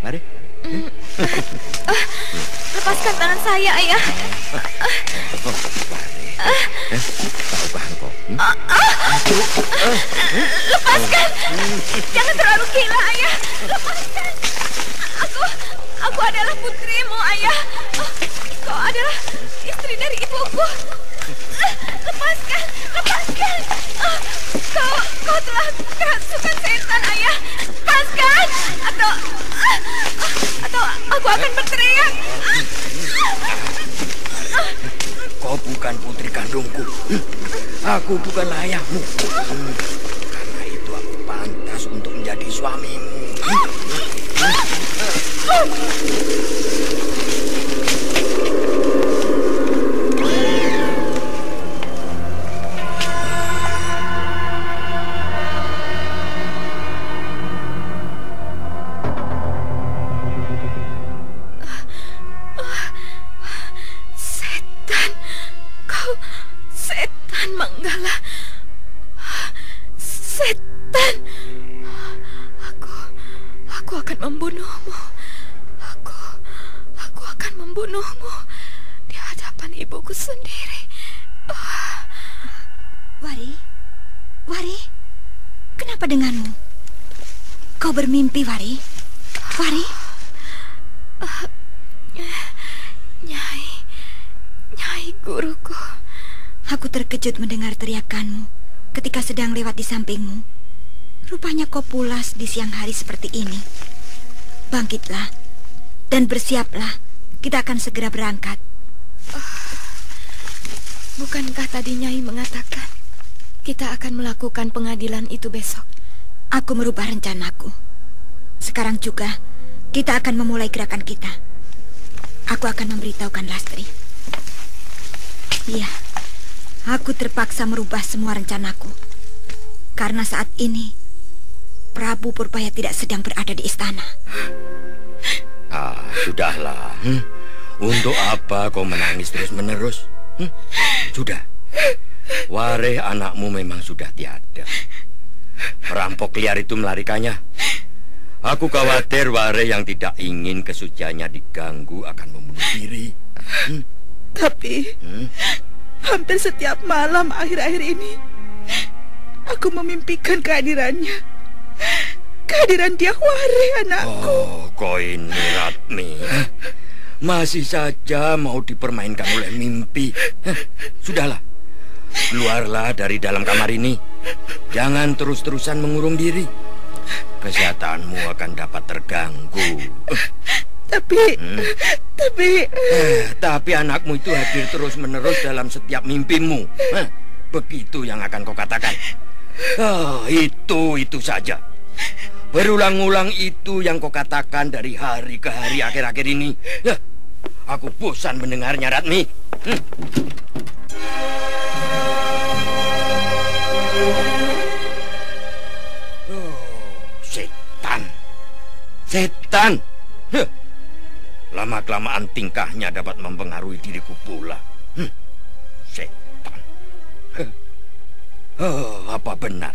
Mari. Lepaskan tangan saya, Ayah. Tahukah engkau? Lepaskan. Jangan terlalu gila, Ayah. Lepaskan. Aku adalah putrimu, Ayah. Kau adalah istri dari ibuku. Lepaskan. Kau telah kerasukan setan, Ayah. Lepaskan. Atau aku akan berteriak. Kau bukan putri kandungku. Aku bukanlah ayahmu. Karena itu aku pantas untuk menjadi suamimu. membunuhmu di hadapan ibuku sendiri. Wari, kenapa denganmu? Kau bermimpi, Wari? Nyai guruku. Aku terkejut mendengar teriakanmu ketika sedang lewat di sampingmu. Rupanya kau pulas di siang hari seperti ini. Bangkitlah dan bersiaplah. Kita akan segera berangkat. Bukankah tadi Nyai mengatakan kita akan melakukan pengadilan itu besok? Aku merubah rencanaku. Sekarang juga kita akan memulai gerakan kita. Aku akan memberitahukan Lastri. Iya, aku terpaksa merubah semua rencanaku. Karena saat ini Prabu Purbaya tidak sedang berada di istana. Sudahlah. Untuk apa kau menangis terus-menerus? Sudah. Wareh anakmu memang sudah tiada. Perampok liar itu melarikannya. Aku khawatir Wareh yang tidak ingin kesuciannya diganggu akan membunuh diri. Tapi hampir setiap malam akhir-akhir ini aku memimpikan kehadirannya. Kehadiran dia, Wareh anakku. Oh, kau ini Ratmi. Masih saja mau dipermainkan oleh mimpi. Sudahlah. Keluarlah dari dalam kamar ini. Jangan terus-terusan mengurung diri. Kesehatanmu akan dapat terganggu. Tapi anakmu itu hadir terus-menerus dalam setiap mimpimu. Begitu yang akan kau katakan. Itu saja. Berulang-ulang itu yang kau katakan dari hari ke hari akhir-akhir ini. Aku bosan mendengarnya, Ratmi. Setan. Lama-kelamaan tingkahnya dapat mempengaruhi diriku pula. Setan. Apa benar?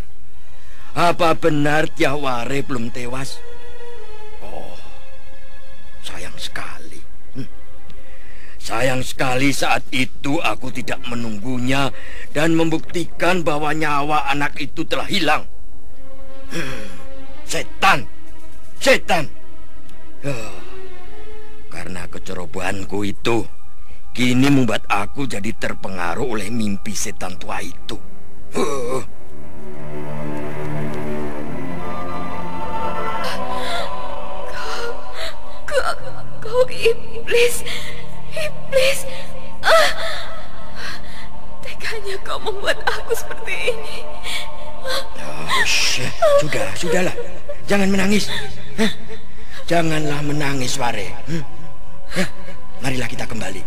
Apa benar Dyah Wareh belum tewas? Oh, sayang sekali. Sayang sekali saat itu aku tidak menunggunya dan membuktikan bahwa nyawa anak itu telah hilang. Setan. Karena kecerobohanku itu, kini membuat aku jadi terpengaruh oleh mimpi setan tua itu. Kau iblis. Teganya kau membuat aku seperti ini. Sudahlah. Jangan menangis. Janganlah menangis, Wareh. Marilah kita kembali.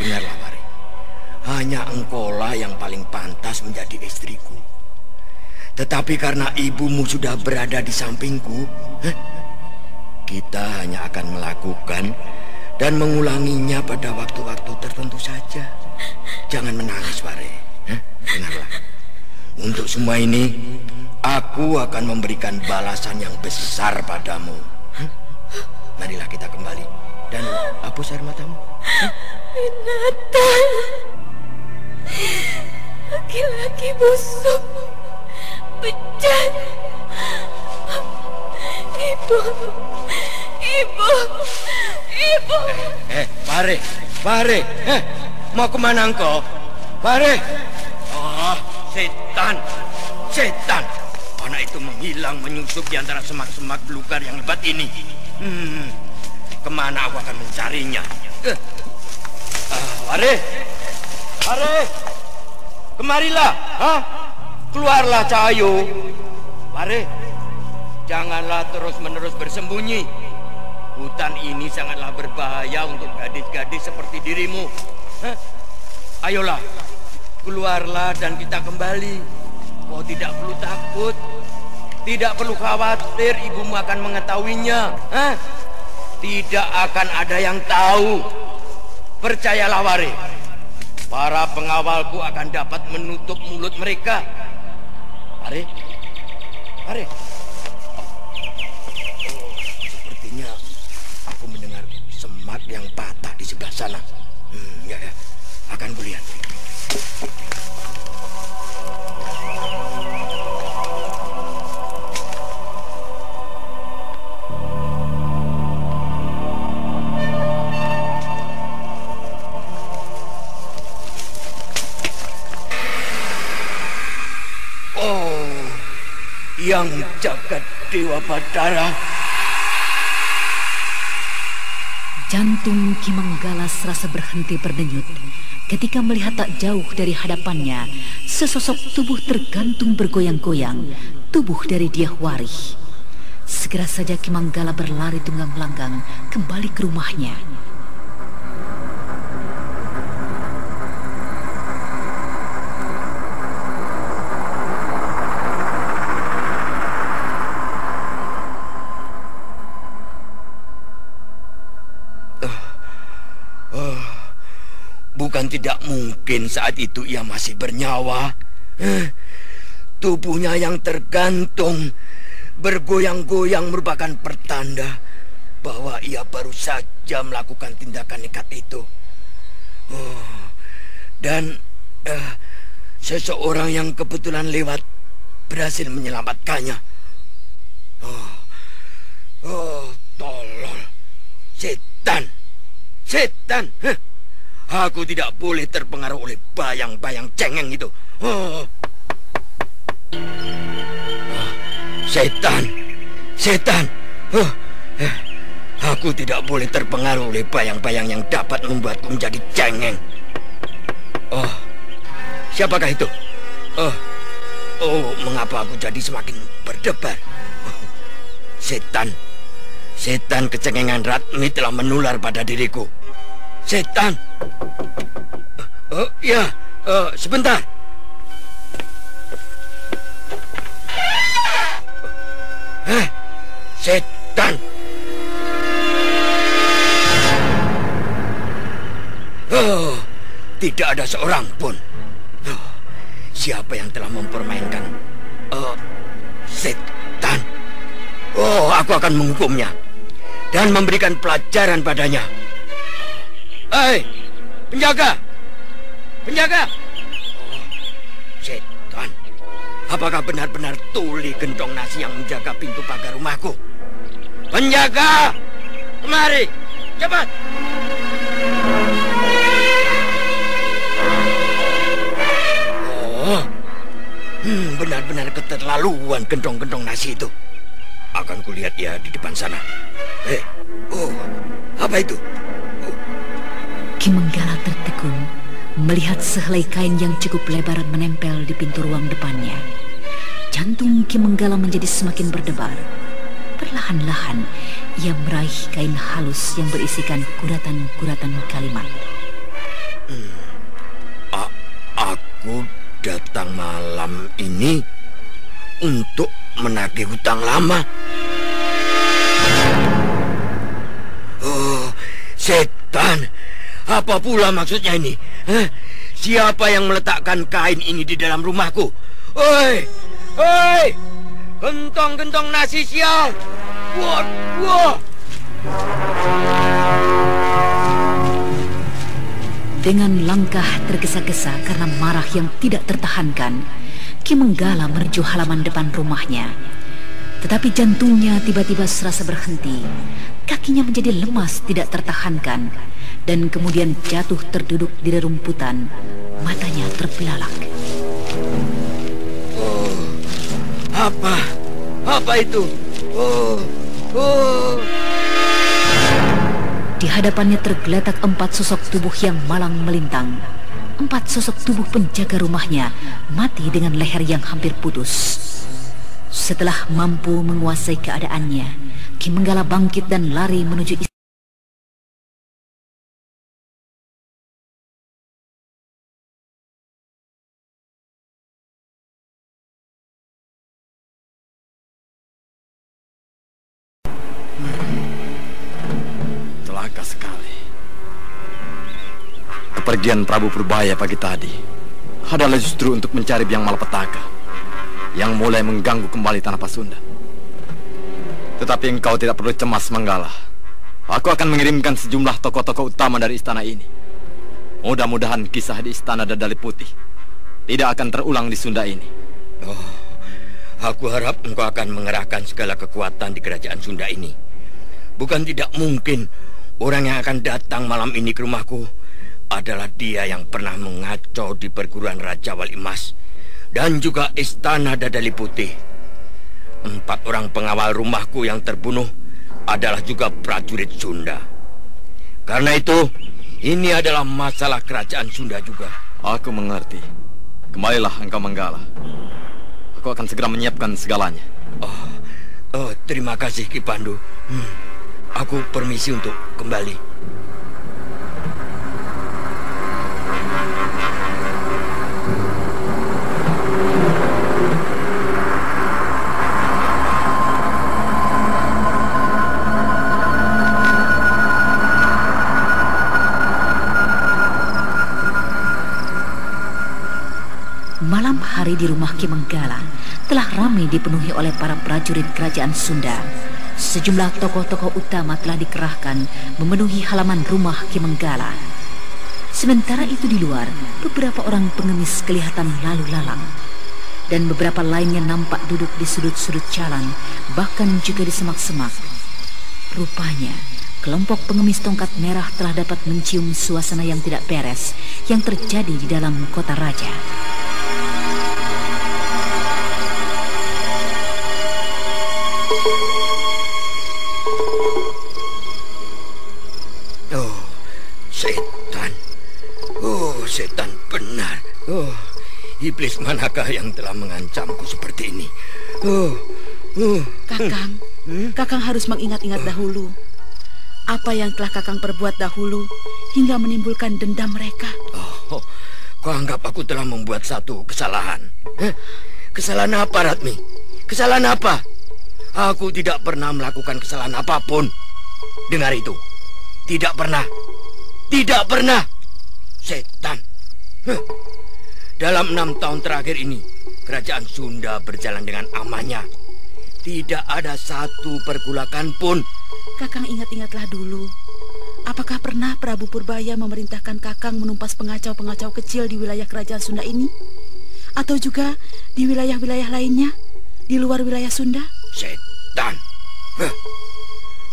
Dengarlah, Wareh. Hanya engkaulah yang paling pantas menjadi istriku. Tetapi karena ibumu sudah berada di sampingku, kita hanya akan melakukan dan mengulanginya pada waktu-waktu tertentu saja. Jangan menangis, Wareh. Dengarlah. Untuk semua ini, aku akan memberikan balasan yang besar padamu. Marilah kita kembali dan hapus air matamu. Binatang, laki-laki busuk, bejat. Ibu. Wareh. Mau kemana engkau? Wareh. Setan. Anak itu menghilang menyusup di antara semak-semak belukar yang lebat ini. Kemana aku akan mencarinya? Wareh. Kemarilah. Keluarlah, Cahayu. Wareh. Janganlah terus-menerus bersembunyi. Hutan ini sangatlah berbahaya untuk gadis-gadis seperti dirimu. Ayolah, keluarlah dan kita kembali. Kau tidak perlu takut. Tidak perlu khawatir ibumu akan mengetahuinya. Tidak akan ada yang tahu. Percayalah, Wareh. Para pengawalku akan dapat menutup mulut mereka. Wareh. Sepertinya aku mendengar semak keramat yang patah di sebelah sana. Ya, akan kulihat. Yang jagat Dewa Batara. Jantung Ki Manggala serasa berhenti berdenyut ketika melihat tak jauh dari hadapannya sesosok tubuh tergantung bergoyang-goyang, tubuh dari Dyah Warih. Segera saja Ki Manggala berlari tunggang langgang kembali ke rumahnya. Bukan tidak mungkin saat itu ia masih bernyawa. Tubuhnya yang tergantung, bergoyang-goyang merupakan pertanda bahwa ia baru saja melakukan tindakan nekat itu. Dan seseorang yang kebetulan lewat berhasil menyelamatkannya. Tolol. Setan. Aku tidak boleh terpengaruh oleh bayang-bayang cengeng itu. Setan. Aku tidak boleh terpengaruh oleh bayang-bayang yang dapat membuatku menjadi cengeng. Siapakah itu? Mengapa aku jadi semakin berdebar? Setan kecengengan Ratmi telah menular pada diriku. Setan. Sebentar. Setan. Tidak ada seorang pun. Siapa yang telah mempermainkan setan? Aku akan menghukumnya dan memberikan pelajaran padanya. Hei, penjaga! Setan. Apakah benar-benar Tuli Gentong Nasi yang menjaga pintu pagar rumahku? Penjaga! Kemari! Cepat! Benar-benar keterlaluan Gentong-Gentong Nasi itu. Akan kulihat dia di depan sana. Apa itu? Ki Manggala tertegun melihat sehelai kain yang cukup lebar menempel di pintu ruang depannya. Jantung Ki Manggala menjadi semakin berdebar. Perlahan-lahan ia meraih kain halus yang berisikan guratan-guratan kalimat. Aku datang malam ini untuk menagih hutang lama. Setan. Apa pula maksudnya ini? Siapa yang meletakkan kain ini di dalam rumahku? Oi! Gentong-gentong nasi sial! Wah! Dengan langkah tergesa-gesa karena marah yang tidak tertahankan, Ki Manggala menuju halaman depan rumahnya. Tetapi jantungnya tiba-tiba serasa berhenti. Kakinya menjadi lemas tidak tertahankan. Dan kemudian jatuh terduduk di rerumputan. Matanya terbelalak. Apa itu? Di hadapannya tergeletak 4 sosok tubuh yang malang melintang. 4 sosok tubuh penjaga rumahnya mati dengan leher yang hampir putus. Setelah mampu menguasai keadaannya, Ki Manggala bangkit dan lari menuju istana. Celaka sekali. Kepergian Prabu Purbaya pagi tadi adalah justru untuk mencari biang malapetaka yang mulai mengganggu kembali tanah Pasundan. Tetapi engkau tidak perlu cemas, Manggala. Aku akan mengirimkan sejumlah tokoh-tokoh utama dari istana ini. Mudah-mudahan kisah di istana Dadali Putih tidak akan terulang di Sunda ini. Oh, aku harap engkau akan mengerahkan segala kekuatan di kerajaan Sunda ini. Bukan tidak mungkin orang yang akan datang malam ini ke rumahku adalah dia yang pernah mengacau di perguruan Raja Wali Emas dan juga istana Dadali Putih. 4 orang pengawal rumahku yang terbunuh adalah juga prajurit Sunda. Karena itu, ini adalah masalah kerajaan Sunda juga. Aku mengerti. Kembalilah engkau Manggala. Aku akan segera menyiapkan segalanya. Oh, terima kasih Ki Pandu. Aku permisi untuk kembali. Malam hari di rumah Ki Manggala telah ramai dipenuhi oleh para prajurit kerajaan Sunda. Sejumlah tokoh-tokoh utama telah dikerahkan memenuhi halaman rumah Ki Manggala. Sementara itu di luar, beberapa orang pengemis kelihatan lalu lalang. Dan beberapa lainnya nampak duduk di sudut-sudut jalan, bahkan juga di semak-semak. Rupanya, kelompok pengemis tongkat merah telah dapat mencium suasana yang tidak beres yang terjadi di dalam kota raja. Oh, setan. Oh, setan benar. Oh, iblis manakah yang telah mengancamku seperti ini? Kakang, Kakang harus mengingat-ingat dahulu apa yang telah Kakang perbuat dahulu hingga menimbulkan dendam mereka. Oh, kau anggap aku telah membuat satu kesalahan? Kesalahan apa, Ratmi? Kesalahan apa? Aku tidak pernah melakukan kesalahan apapun. Dengar itu. Tidak pernah. Tidak pernah. Setan. Dalam 6 tahun terakhir ini, kerajaan Sunda berjalan dengan amannya. Tidak ada satu pergulakan pun. Kakang ingat-ingatlah dulu. Apakah pernah Prabu Purbaya memerintahkan Kakang menumpas pengacau-pengacau kecil di wilayah kerajaan Sunda ini? Atau juga di wilayah-wilayah lainnya, di luar wilayah Sunda? Setan.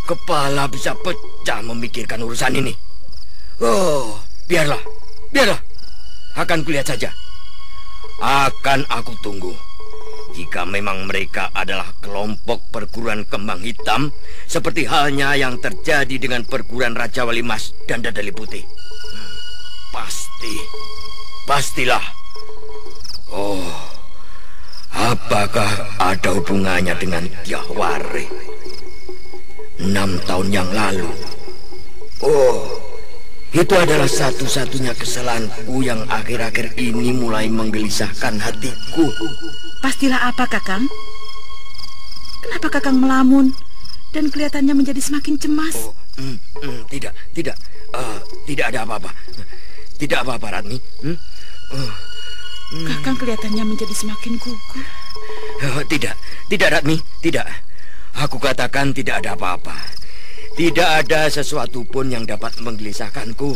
Kepala bisa pecah memikirkan urusan ini. Oh, biarlah. Akan kulihat saja. Akan aku tunggu. Jika memang mereka adalah kelompok perguruan kembang hitam, seperti halnya yang terjadi dengan perguruan Raja Wali Mas dan Dadali Putih. Pastilah. Oh, apakah ada hubungannya dengan Tiahwari? 6 tahun yang lalu. Oh, itu adalah satu-satunya kesalahanku yang akhir-akhir ini mulai menggelisahkan hatiku. Pastilah apa, Kakang? Kenapa Kakang melamun dan kelihatannya menjadi semakin cemas? Oh, tidak ada apa-apa. Tidak apa-apa, Ratmi. Kakang kelihatannya menjadi semakin gugup. Tidak, Ratmi, tidak. Aku katakan tidak ada apa-apa. Tidak ada sesuatu pun yang dapat menggelisahkanku.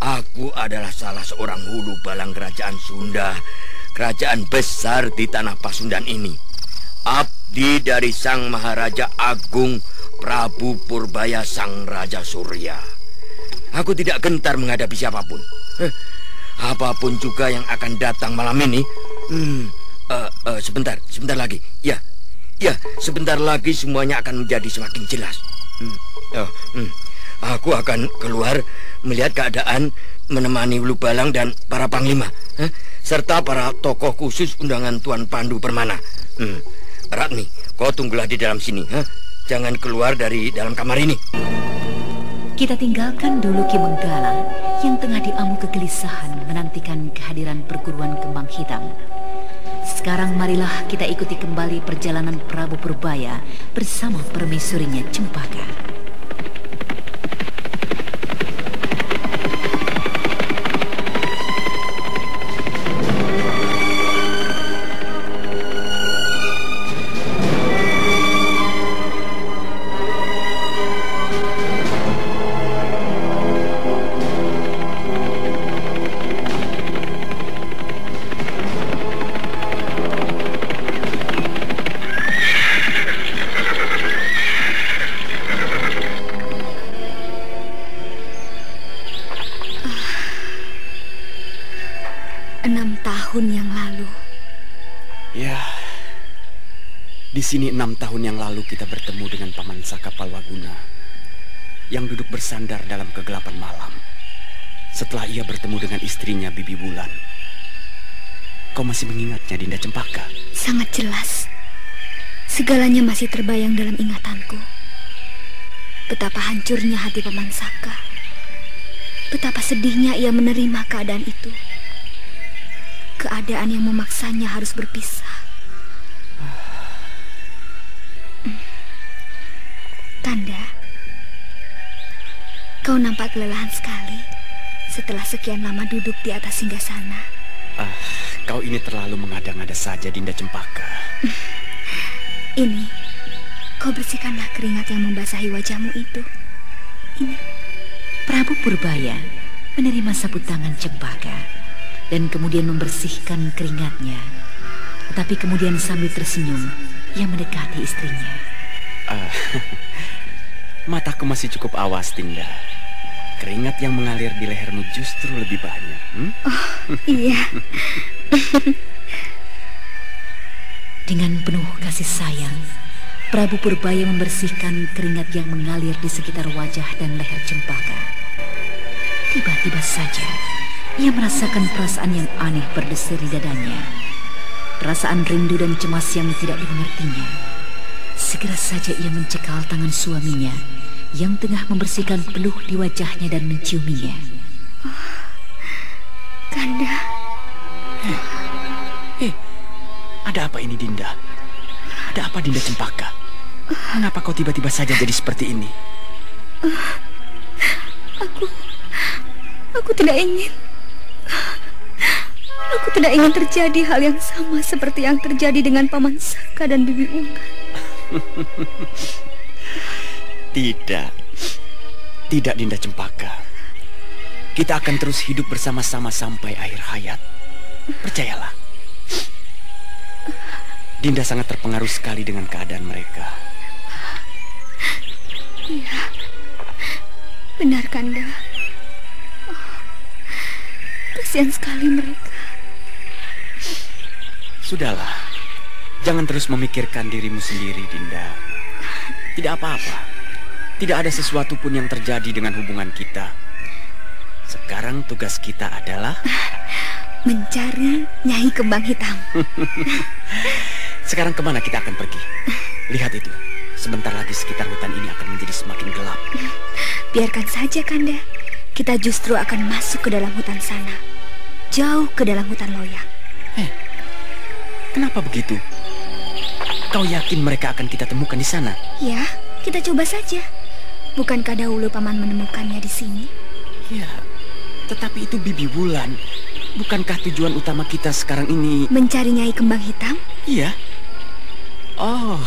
Aku adalah salah seorang hulu balang kerajaan Sunda, kerajaan besar di tanah Pasundan ini. Abdi dari Sang Maharaja Agung Prabu Purbaya Sang Raja Surya. Aku tidak gentar menghadapi siapapun. Apapun juga yang akan datang malam ini. Sebentar lagi. Ya, sebentar lagi semuanya akan menjadi semakin jelas. Aku akan keluar melihat keadaan, menemani Hulu Balang dan para panglima, serta para tokoh khusus undangan Tuan Pandu Permana. Ratmi, kau tunggulah di dalam sini. Jangan keluar dari dalam kamar ini. Kita tinggalkan dulu Ki Manggala yang tengah diamu kegelisahan menantikan kehadiran perguruan kembang hitam. Sekarang marilah kita ikuti kembali perjalanan Prabu Purbaya bersama permaisurinya Cempaka. Di sini 6 tahun yang lalu kita bertemu dengan Paman Saka Palwaguna yang duduk bersandar dalam kegelapan malam setelah ia bertemu dengan istrinya Bibi Wulan. Kau masih mengingatnya, Dinda Cempaka? Sangat jelas. Segalanya masih terbayang dalam ingatanku. Betapa hancurnya hati Paman Saka. Betapa sedihnya ia menerima keadaan itu. Keadaan yang memaksanya harus berpisah. Kanda, kau nampak kelelahan sekali setelah sekian lama duduk di atas singgasana. Kau ini terlalu mengada-ngada saja, Dinda Cempaka. Ini, kau bersihkanlah keringat yang membasahi wajahmu itu. Ini. Prabu Purbaya menerima sapu tangan Cempaka dan kemudian membersihkan keringatnya. Tetapi kemudian sambil tersenyum, ia mendekati istrinya. Mataku masih cukup awas, Dinda. Keringat yang mengalir di lehermu justru lebih banyak. Oh, iya. Dengan penuh kasih sayang, Prabu Purbaya membersihkan keringat yang mengalir di sekitar wajah dan leher Cempaka. Tiba-tiba saja, ia merasakan perasaan yang aneh berdesir di dadanya. Perasaan rindu dan cemas yang tidak dimengertinya. Segera saja ia mencekal tangan suaminya yang tengah membersihkan peluh di wajahnya dan menciuminya. Kanda. Ada apa ini, Dinda? Ada apa, Dinda Cempaka? Mengapa kau tiba-tiba saja jadi seperti ini? Aku tidak ingin. Aku tidak ingin terjadi hal yang sama seperti yang terjadi dengan Paman Saka dan Bibi Wulan. Tidak, Dinda Cempaka. Kita akan terus hidup bersama-sama sampai akhir hayat. Percayalah. Dinda sangat terpengaruh sekali dengan keadaan mereka. Iya, benar, Kanda. Kasihan sekali mereka. Sudahlah, jangan terus memikirkan dirimu sendiri, Dinda. Tidak apa-apa. Tidak ada sesuatu pun yang terjadi dengan hubungan kita. Sekarang tugas kita adalah mencari Nyai Kembang Hitam. Sekarang kemana kita akan pergi? Lihat itu, sebentar lagi sekitar hutan ini akan menjadi semakin gelap. Biarkan saja, Kanda. Kita justru akan masuk ke dalam hutan sana. Jauh ke dalam hutan loyang. Kenapa begitu? Kau yakin mereka akan kita temukan di sana? Ya, kita coba saja. Bukankah dahulu Paman menemukannya di sini? Ya, tetapi itu Bibi Wulan. Bukankah tujuan utama kita sekarang ini mencari Nyai Kembang Hitam? Iya. Oh,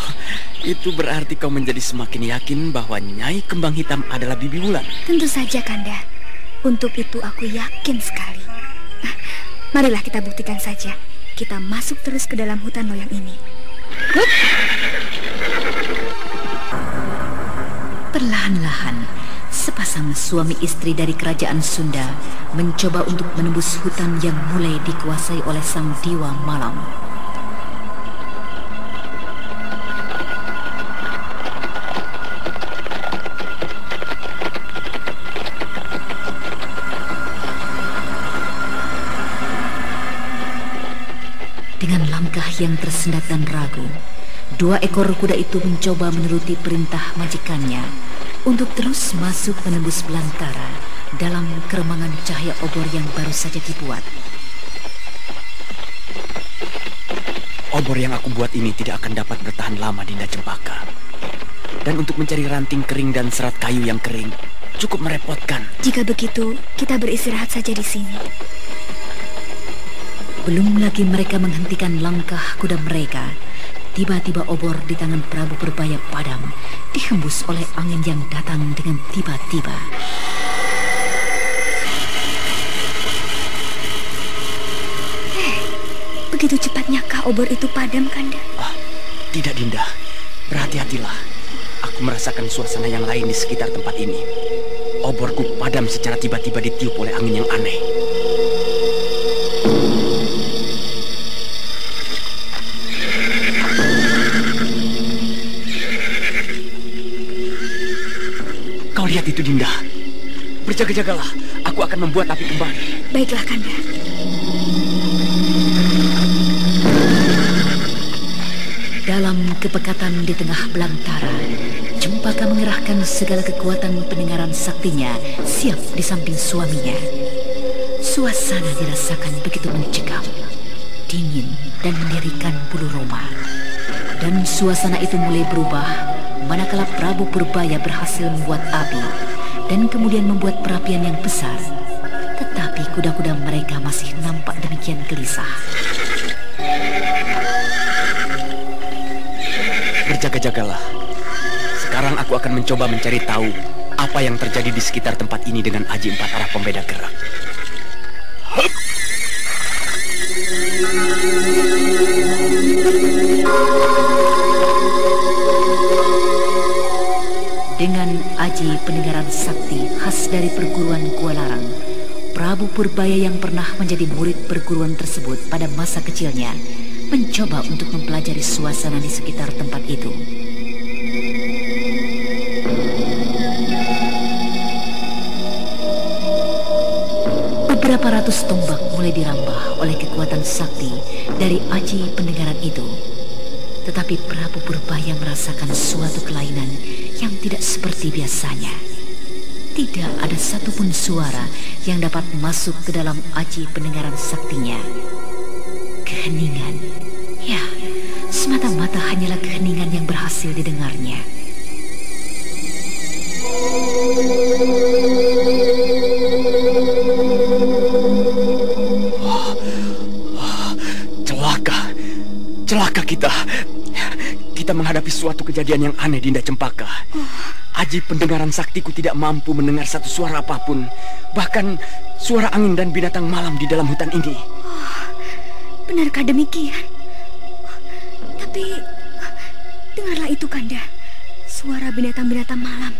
itu berarti kau menjadi semakin yakin bahwa Nyai Kembang Hitam adalah Bibi Wulan? Tentu saja, Kanda. Untuk itu aku yakin sekali. Marilah kita buktikan saja. Kita masuk terus ke dalam hutan loyang ini. Perlahan-lahan, sepasang suami istri dari kerajaan Sunda mencoba untuk menembus hutan yang mulai dikuasai oleh sang dewa malam. Dengan langkah yang tersendat dan ragu, 2 ekor kuda itu mencoba menuruti perintah majikannya untuk terus masuk menembus belantara dalam keremangan cahaya obor yang baru saja dibuat. Obor yang aku buat ini tidak akan dapat bertahan lama, Dinda Cempaka. Dan untuk mencari ranting kering dan serat kayu yang kering cukup merepotkan. Jika begitu, kita beristirahat saja di sini. Belum lagi mereka menghentikan langkah kuda mereka, tiba-tiba obor di tangan Prabu Purbaya padam, dihembus oleh angin yang datang dengan tiba-tiba. Begitu cepatnyakah obor itu padam, Kanda? Tidak, Dinda. Berhati-hatilah. Aku merasakan suasana yang lain di sekitar tempat ini. Oborku padam secara tiba-tiba ditiup oleh angin yang aneh. berjaga-jagalah. Aku akan membuat api kembali. Baiklah, Kanda. Dalam kepekatan di tengah belantara, Cempaka mengerahkan segala kekuatan pendengaran saktinya siap di samping suaminya. Suasana dirasakan begitu mencekam, dingin dan mendirikan bulu roma. Dan suasana itu mulai berubah manakala Prabu Purbaya berhasil membuat api dan kemudian membuat perapian yang besar. Tetapi kuda-kuda mereka masih nampak demikian gelisah. Berjaga-jagalah. Sekarang aku akan mencoba mencari tahu apa yang terjadi di sekitar tempat ini dengan Aji 4 Arah Pembeda Gerak. Hup! Dengan aji pendengaran sakti khas dari perguruan Kualarang, Prabu Purbaya yang pernah menjadi murid perguruan tersebut pada masa kecilnya mencoba untuk mempelajari suasana di sekitar tempat itu. Beberapa ratus tombak mulai dirambah oleh kekuatan sakti dari aji pendengaran itu. Tetapi Prabu Purbaya merasakan suatu kelainan yang tidak seperti biasanya. Tidak ada satupun suara yang dapat masuk ke dalam aji pendengaran saktinya. Keheningan. Ya, semata-mata hanyalah keheningan yang berhasil didengarnya. Celaka kita. Kita menghadapi suatu kejadian yang aneh, Dinda Cempaka. Aji pendengaran saktiku tidak mampu mendengar satu suara apapun. Bahkan suara angin dan binatang malam di dalam hutan ini. Benarkah demikian? Tapi dengarlah itu, Kanda. Suara binatang-binatang malam,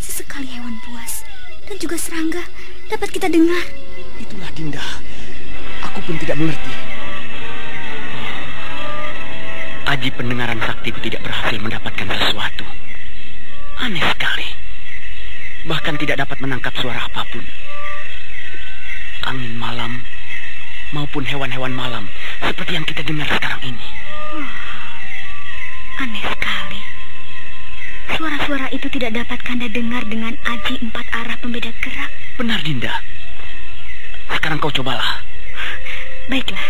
sesekali hewan buas, dan juga serangga dapat kita dengar. Itulah, Dinda. Aku pun tidak mengerti. Aji pendengaran saktiku tidak berhasil mendapatkan sesuatu. Aneh sekali. Bahkan tidak dapat menangkap suara apapun. Angin malam maupun hewan-hewan malam seperti yang kita dengar sekarang ini. Aneh sekali. Suara-suara itu tidak dapat Kanda dengar dengan aji 4 arah pembeda gerak. Benar, Dinda. Sekarang kau cobalah. Baiklah.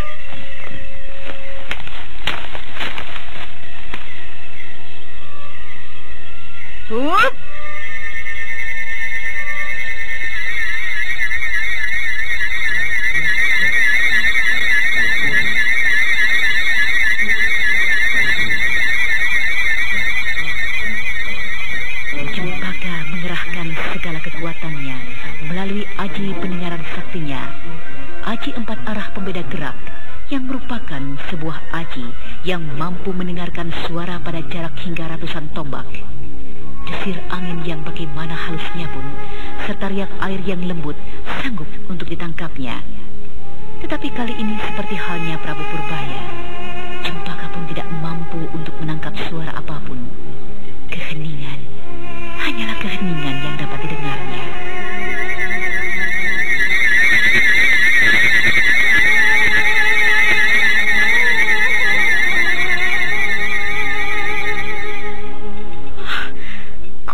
Hup! Cempaka mengerahkan segala kekuatannya melalui aji pendengaran saktinya, aji 4 arah pembeda gerak, yang merupakan sebuah aji yang mampu mendengarkan suara pada jarak hingga ratusan tombak. Desir angin yang bagaimana halusnya pun, serta riak air yang lembut sanggup untuk ditangkapnya. Tetapi kali ini seperti halnya Prabu Purbaya, Cempaka pun tidak mampu untuk menangkap suara apapun. Keheningan, hanyalah keheningan yang dapat didengarnya.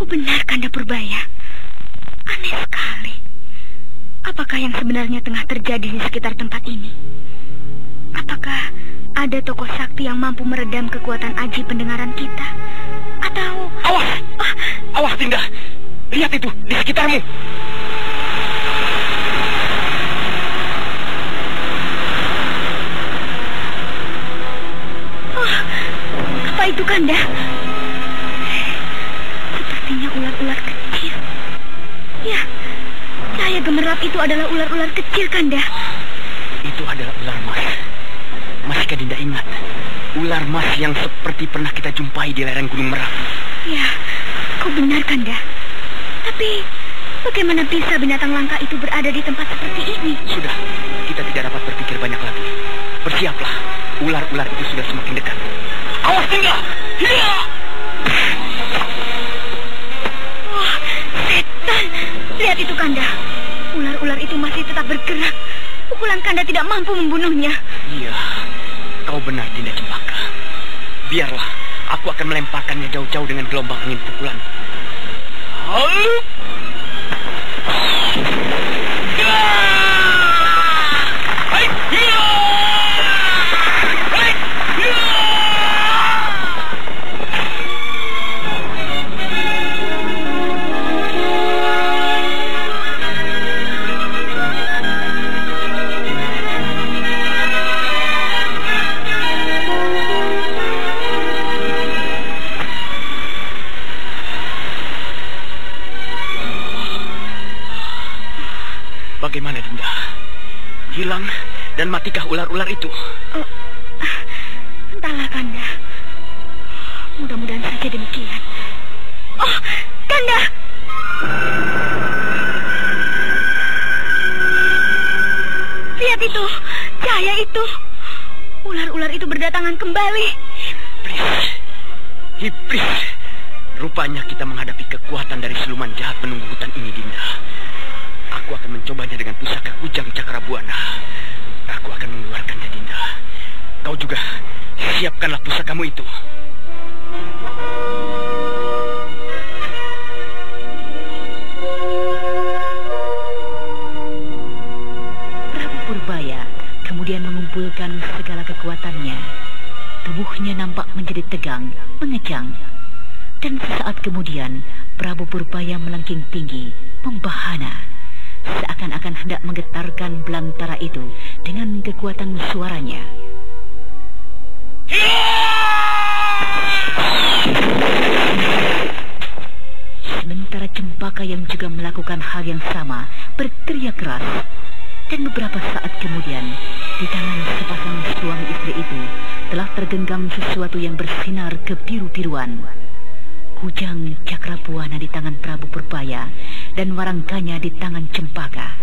Benar, Kanda Purbaya. Aneh sekali. Apakah yang sebenarnya tengah terjadi di sekitar tempat ini? Apakah ada tokoh sakti yang mampu meredam kekuatan aji pendengaran kita? Atau... Awas! Awas, Dinda! Lihat itu, di sekitarmu! Apa itu, Kanda? Sepertinya ular-ular kecil. Ya, cahaya gemerlap itu adalah ular-ular kecil, Kanda. Itu adalah ular mas. Masihkah Dinda ingat? Ular mas yang seperti pernah kita jumpai di lereng Gunung Merapi. Ya, kau benar, Kanda. Tapi, bagaimana bisa binatang langka itu berada di tempat seperti ini? Sudah, kita tidak dapat berpikir banyak lagi. Bersiaplah, ular-ular itu sudah semakin dekat. Awas, Dinda! Hiya! Lihat itu, Kanda. Ular-ular itu masih tetap bergerak. Pukulan Kanda tidak mampu membunuhnya. Iya, kau benar, Dinda Cempaka. Biarlah, aku akan melemparkannya jauh-jauh dengan gelombang angin pukulan. Bagaimana, Dinda? Hilang dan matikah ular-ular itu? Entahlah, Kanda. Mudah-mudahan saja demikian. Oh, Kanda! Lihat itu, cahaya itu. Ular-ular itu berdatangan kembali. Iblis. Rupanya kita menghadapi kekuatan dari siluman jahat penunggu hutan ini, Dinda. Aku akan mencobanya dengan pusaka Kujang Cakrabuana. Aku akan mengeluarkannya, Dinda. Kau juga siapkanlah pusakamu itu. Prabu Purbaya kemudian mengumpulkan segala kekuatannya. Tubuhnya nampak menjadi tegang, mengejang. Dan sesaat kemudian Prabu Purbaya melengking tinggi, membahana. Seakan-akan hendak menggetarkan belantara itu dengan kekuatan suaranya. Sementara Cempaka yang juga melakukan hal yang sama berteriak keras. Dan beberapa saat kemudian, di tangan sepasang suami istri itu telah tergenggam sesuatu yang bersinar kebiru-biruan. Kujang Cakrabuana di tangan Prabu Purbaya dan warangkanya di tangan Cempaka.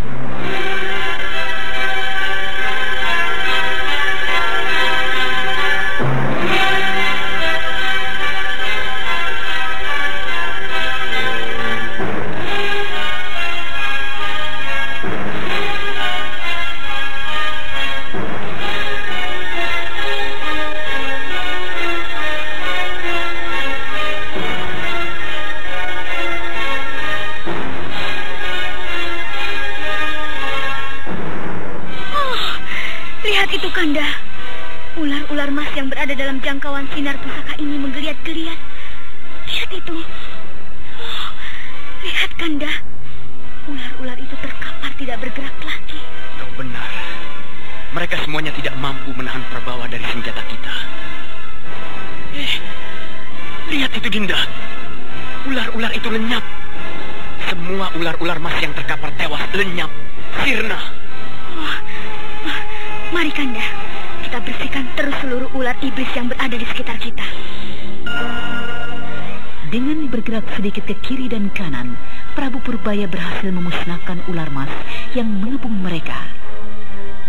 Itu, Kanda. Ular-ular mas yang berada dalam jangkauan sinar pusaka ini menggeliat-geliat. Lihat itu. Oh, lihat, Kanda. Ular-ular itu terkapar tidak bergerak lagi. Kau benar. Mereka semuanya tidak mampu menahan perbawa dari senjata kita. Lihat itu, Dinda. Ular-ular itu lenyap. Semua ular-ular mas yang terkapar tewas, lenyap, sirna. Mari, Kanda, kita bersihkan terus seluruh ular iblis yang berada di sekitar kita. Dengan bergerak sedikit ke kiri dan kanan, Prabu Purbaya berhasil memusnahkan ular mas yang mengepung mereka.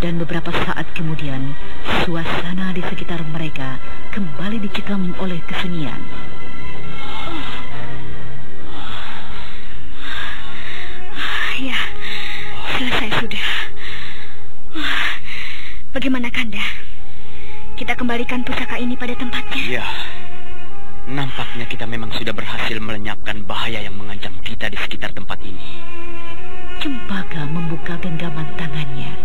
Dan beberapa saat kemudian, suasana di sekitar mereka kembali dicekam oleh kesunyian. Ya, selesai sudah. Bagaimana, Kanda? Kita kembalikan pusaka ini pada tempatnya? Ya, nampaknya kita memang sudah berhasil melenyapkan bahaya yang mengancam kita di sekitar tempat ini. Cempaka membuka genggaman tangannya,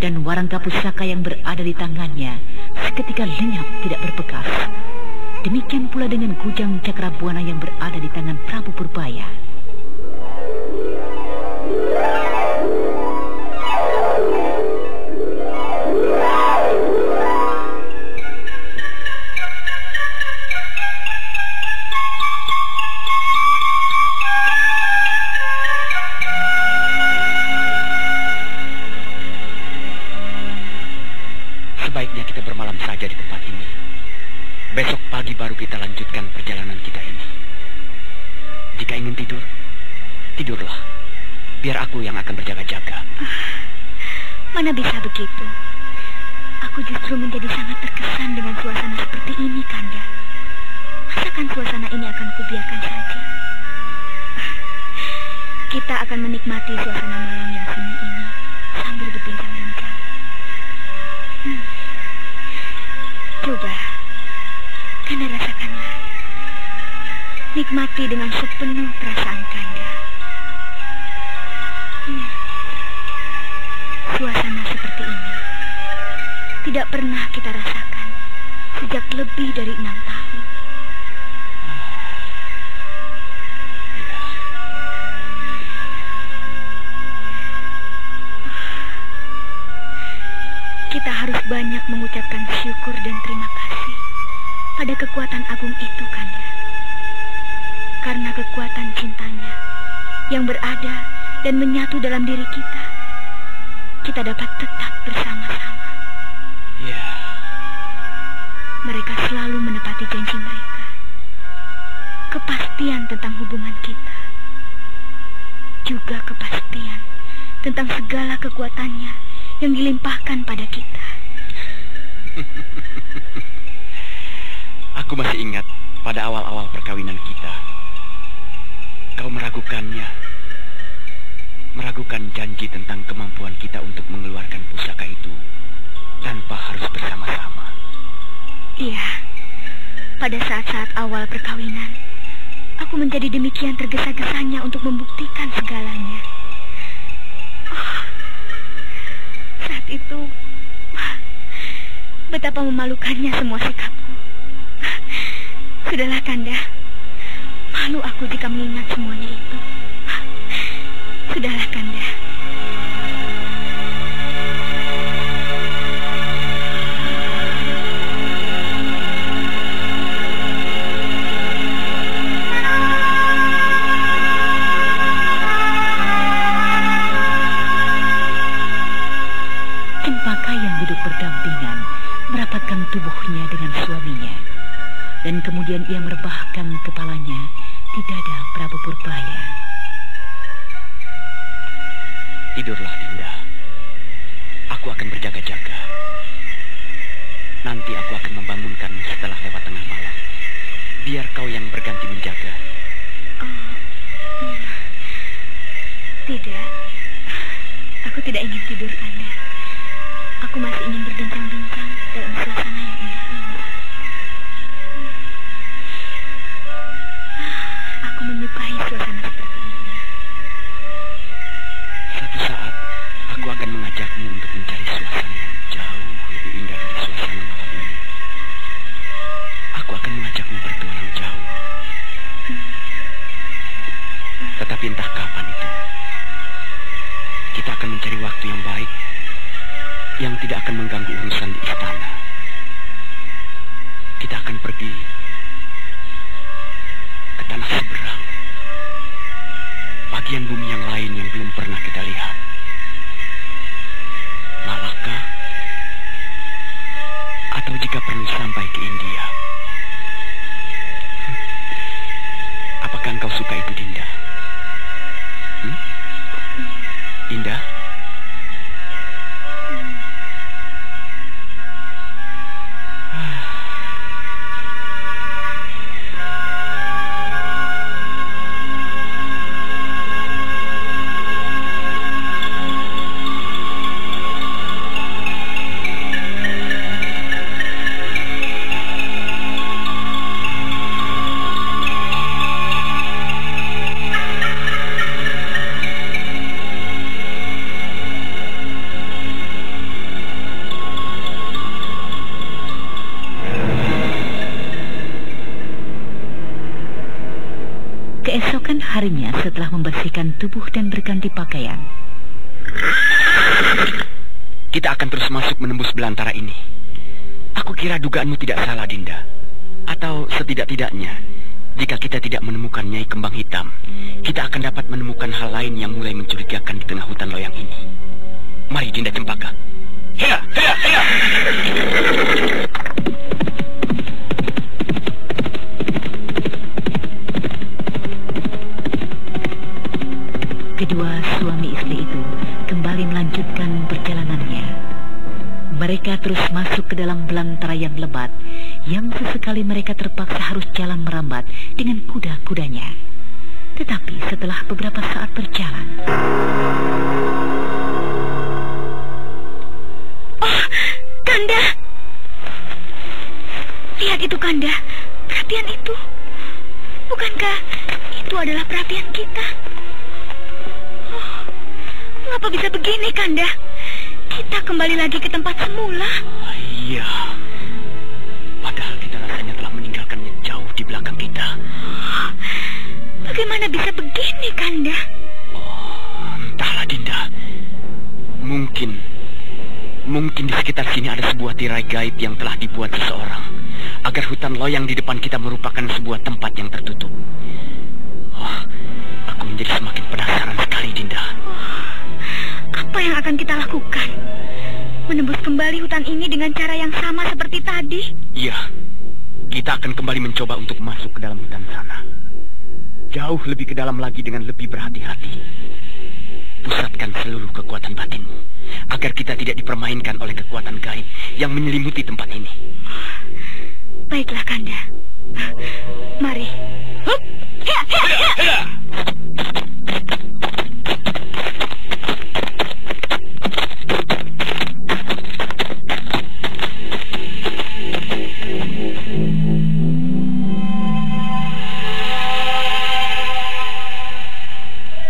dan warangka pusaka yang berada di tangannya seketika lenyap tidak berbekas. Demikian pula dengan Kujang Cakrabuana yang berada di tangan Prabu Purbaya. Sebaiknya kita bermalam saja di tempat ini. Besok pagi baru kita lanjutkan perjalanan kita ini. Jika ingin tidur, tidurlah. Biar aku yang akan berjaga-jaga. Mana bisa begitu? Aku justru menjadi sangat terkesan dengan suasana seperti ini, Kanda. Masakan suasana ini akan kubiarkan saja? Kita akan menikmati suasana malam yang sunyi ini sambil berbincang-bincang. Coba, Kanda rasakanlah. Nikmati dengan sepenuh perasaan Kanda. Suasana seperti ini tidak pernah kita rasakan sejak lebih dari 6 tahun. Kita harus banyak mengucapkan syukur dan terima kasih pada kekuatan agung itu, Kanda. Karena kekuatan cintanya yang berada dan menyatu dalam diri kita, kita dapat tetap bersama-sama. Ya. Mereka selalu menepati janji mereka. Kepastian tentang hubungan kita, juga kepastian tentang segala kekuatannya yang dilimpahkan pada kita. Aku masih ingat pada awal-awal perkawinan kita. Kau meragukannya. Meragukan janji tentang kemampuan kita untuk mengeluarkan pusaka itu tanpa harus bersama-sama. Iya, pada saat-saat awal perkawinan, aku menjadi demikian tergesa-gesanya untuk membuktikan segalanya. Saat itu, betapa memalukannya semua sikapku. Sudahlah, Kanda. Malu aku jika mengingat semuanya itu. Sudahlah, Kanda. Cempaka yang duduk berdampingan merapatkan tubuhnya dengan suaminya, dan kemudian ia merebahkan kepalanya di dada Prabu Purbaya. Tidurlah, Dinda. Aku akan berjaga-jaga. Nanti aku akan membangunkan setelah lewat tengah malam. Biar kau yang berganti menjaga. Tidak. Aku tidak ingin tidur, Kanda. Aku masih ingin berbincang-bincang dalam suasana yang indah ini. Aku menyukai suasana seperti ini. Suatu saat, aku akan mengajakmu untuk mencari suasana yang jauh lebih indah dari suasana malam ini. Aku akan mengajakmu bertualang jauh. Tetapi entah kapan itu, kita akan mencari waktu yang baik, yang tidak akan mengganggu urusan di istana. Kita akan pergi ke tanah seberang, bagian bumi yang lain yang belum pernah kita lihat. Malaka, atau jika perlu sampai ke India. Apakah engkau suka itu, Dinda? Dinda? Keesokan harinya setelah membersihkan tubuh dan berganti pakaian, kita akan terus masuk menembus belantara ini. Aku kira dugaanmu tidak salah, Dinda. Atau setidak-tidaknya, jika kita tidak menemukan Nyai Kembang Hitam, kita akan dapat menemukan hal lain yang mulai mencurigakan di tengah hutan loyang ini. Mari, Dinda Cempaka. Hea, hea, hea! kedua suami istri itu kembali melanjutkan perjalanannya. Mereka terus masuk ke dalam belantara yang lebat, yang sesekali mereka terpaksa harus jalan merambat dengan kuda-kudanya. Tetapi setelah beberapa saat berjalan... Oh, Kanda! Lihat itu, Kanda. Perapian itu. Bukankah itu adalah perapian kita? Oh, mengapa bisa begini, Kanda? Kita kembali lagi ke tempat semula. Iya. Padahal kita rasanya telah meninggalkannya jauh di belakang kita. Bagaimana bisa begini, Kanda? Oh, entahlah, Dinda. Mungkin di sekitar sini ada sebuah tirai gaib yang telah dibuat seseorang agar hutan loyang di depan kita merupakan sebuah tempat yang tertutup. Oh, aku menjadi semakin penasaran sekali, Dinda. Apa yang akan kita lakukan? Menembus kembali hutan ini dengan cara yang sama seperti tadi? Iya, kita akan kembali mencoba untuk masuk ke dalam hutan sana. Jauh lebih ke dalam lagi dengan lebih berhati-hati. Pusatkan seluruh kekuatan batinmu agar kita tidak dipermainkan oleh kekuatan gaib yang menyelimuti tempat ini. Baiklah, Kanda. Mari. Hup! Hea, hea, hea. Hea.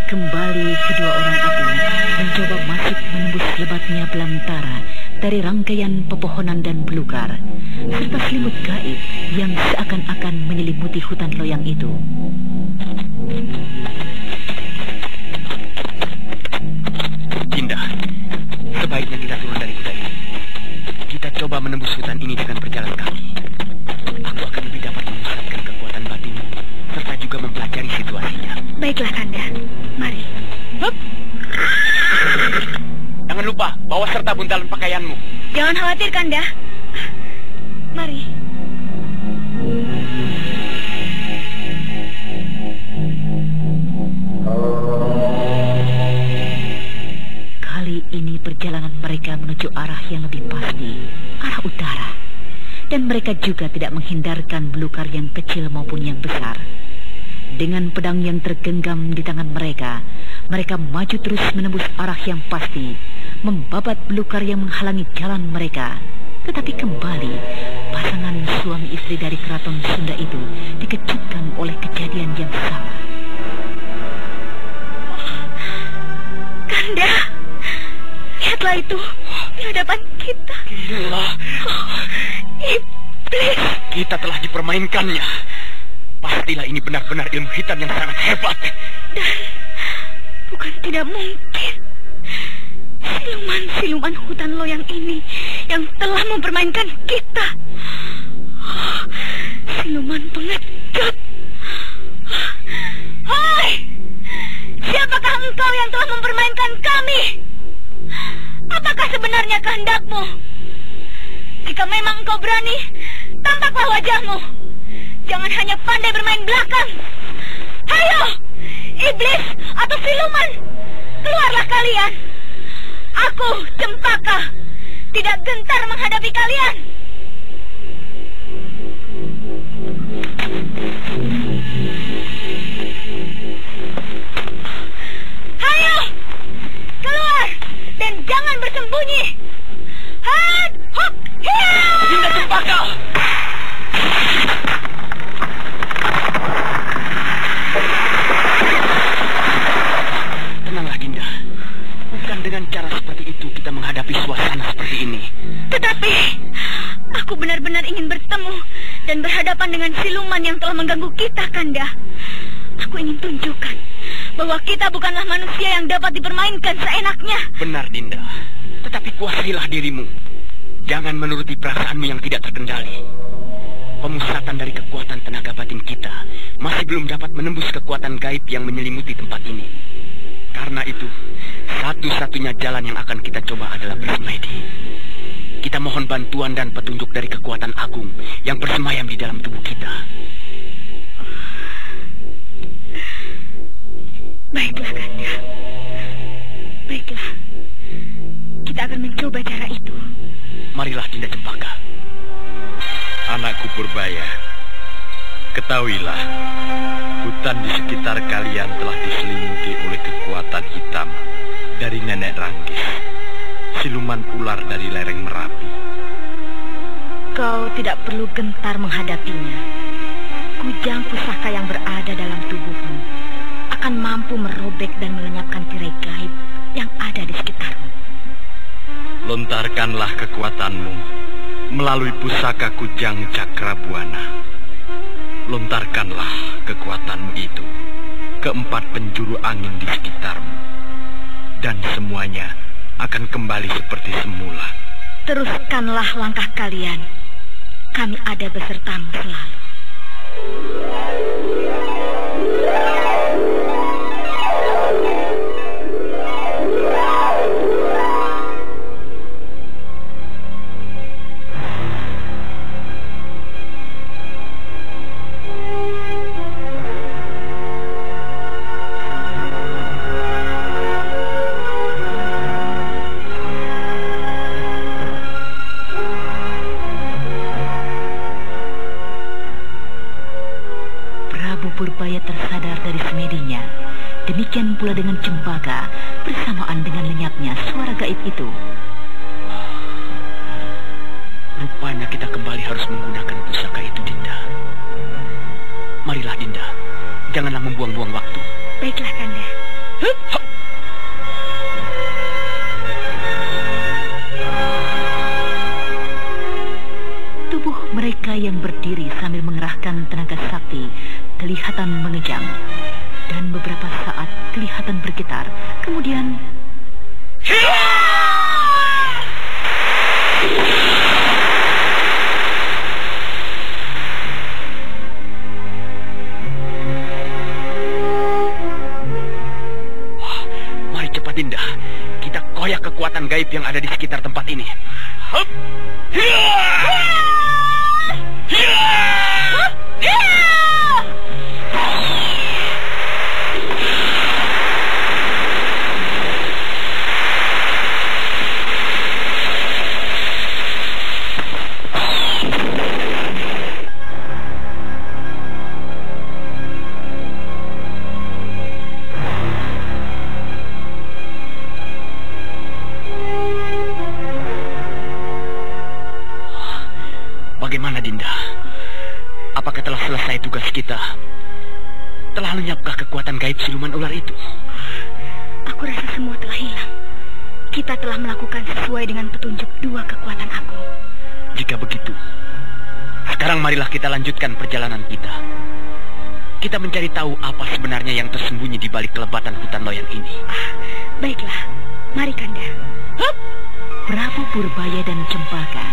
Kembali kedua orang itu mencoba masuk menembus lebatnya belantara dari rangkaian pepohonan dan belukar, serta selimut gaib yang seakan-akan menyelimuti hutan loyang itu. Dinda, sebaiknya kita turun dari kuda ini. Kita coba menembus hutan ini dengan berjalan kaki. Aku akan lebih dapat memusatkan kekuatan batinmu, serta juga mempelajari situasinya. Baiklah, Kanda. Mari. Hup. Jangan lupa, bawa serta buntalan pakaianmu. Jangan khawatir, Kanda. Mari. Kali ini perjalanan mereka menuju arah yang lebih pasti, arah utara. Dan mereka juga tidak menghindarkan belukar yang kecil maupun yang besar. Dengan pedang yang tergenggam di tangan mereka, mereka maju terus menembus arah yang pasti, membabat belukar yang menghalangi jalan mereka. Tetapi kembali, pasangan suami istri dari keraton Sunda itu dikejutkan oleh kejadian yang sama. Kanda, lihatlah itu di hadapan kita. Gila. Iblis. Kita telah dipermainkannya. Pastilah ini benar-benar ilmu hitam yang sangat hebat. Dan bukan tidak mungkin siluman-siluman hutan loyang ini yang telah mempermainkan kita. Oh, siluman pengecut. Hai, siapakah engkau yang telah mempermainkan kami? Apakah sebenarnya kehendakmu? Jika memang engkau berani, tampaklah wajahmu. Jangan hanya pandai bermain belakang. Hayo, iblis atau siluman, keluarlah kalian. Aku, Cempaka, tidak gentar menghadapi kalian. Hayo, keluar dan jangan bersembunyi. Had, hop, hiya! Dinda Cempaka! Tenanglah, Dinda. Bukan dengan cara seperti itu kita menghadapi suasana seperti ini. Tetapi aku benar-benar ingin bertemu dan berhadapan dengan siluman yang telah mengganggu kita, Kanda. Aku ingin tunjukkan bahwa kita bukanlah manusia yang dapat dipermainkan seenaknya. Benar, Dinda. Tetapi kuasailah dirimu. Jangan menuruti perasaanmu yang tidak terkendali. Pemusatan dari kekuatan tenaga batin kita masih belum dapat menembus kekuatan gaib yang menyelimuti tempat ini. Karena itu, satu-satunya jalan yang akan kita coba adalah bersemedi. Kita mohon bantuan dan petunjuk dari kekuatan agung yang bersemayam di dalam tubuh kita. Baiklah, Kanda. Baiklah. Kita akan mencoba cara itu. Marilah, Dinda Cempaka. Anakku Purbaya, Ketahuilah, hutan di sekitar kalian telah diselimuti oleh kekuatan hitam dari Nenek Ranggis, siluman ular dari lereng Merapi. Kau tidak perlu gentar menghadapinya. Kujang pusaka yang berada dalam tubuhmu akan mampu merobek dan melenyapkan tirai gaib yang ada di sekitarmu. Lontarkanlah kekuatanmu melalui pusaka Kujang Cakrabuana. Lontarkanlah kekuatanmu itu ke 4 penjuru angin di sekitarmu, dan semuanya akan kembali seperti semula. Teruskanlah langkah kalian. Kami ada besertamu selalu. Purbaya tersadar dari semedinya. Demikian pula dengan Cempaka, bersamaan dengan lenyapnya suara gaib itu. Rupanya kita kembali harus menggunakan pusaka itu, Dinda. Marilah, Dinda. Janganlah membuang-buang waktu. Baiklah, Kanda. Tubuh mereka yang berdiri sambil mengerahkan tenaga sakti kelihatan mengejang, dan beberapa saat kelihatan bergetar. Kemudian mari cepat, Dinda. Kita koyak kekuatan gaib yang ada di sekitar tempat ini. Hup! Bagaimana, Dinda? Apakah telah selesai tugas kita? Telah lenyapkah kekuatan gaib siluman ular itu? Aku rasa semua telah hilang. Kita telah melakukan sesuai dengan petunjuk 2 kekuatan aku. Jika begitu, sekarang marilah kita lanjutkan perjalanan kita. Kita mencari tahu apa sebenarnya yang tersembunyi di balik kelebatan hutan loyang ini. Baiklah, mari, Kanda. Hup! Prabu Purbaya dan Cempaka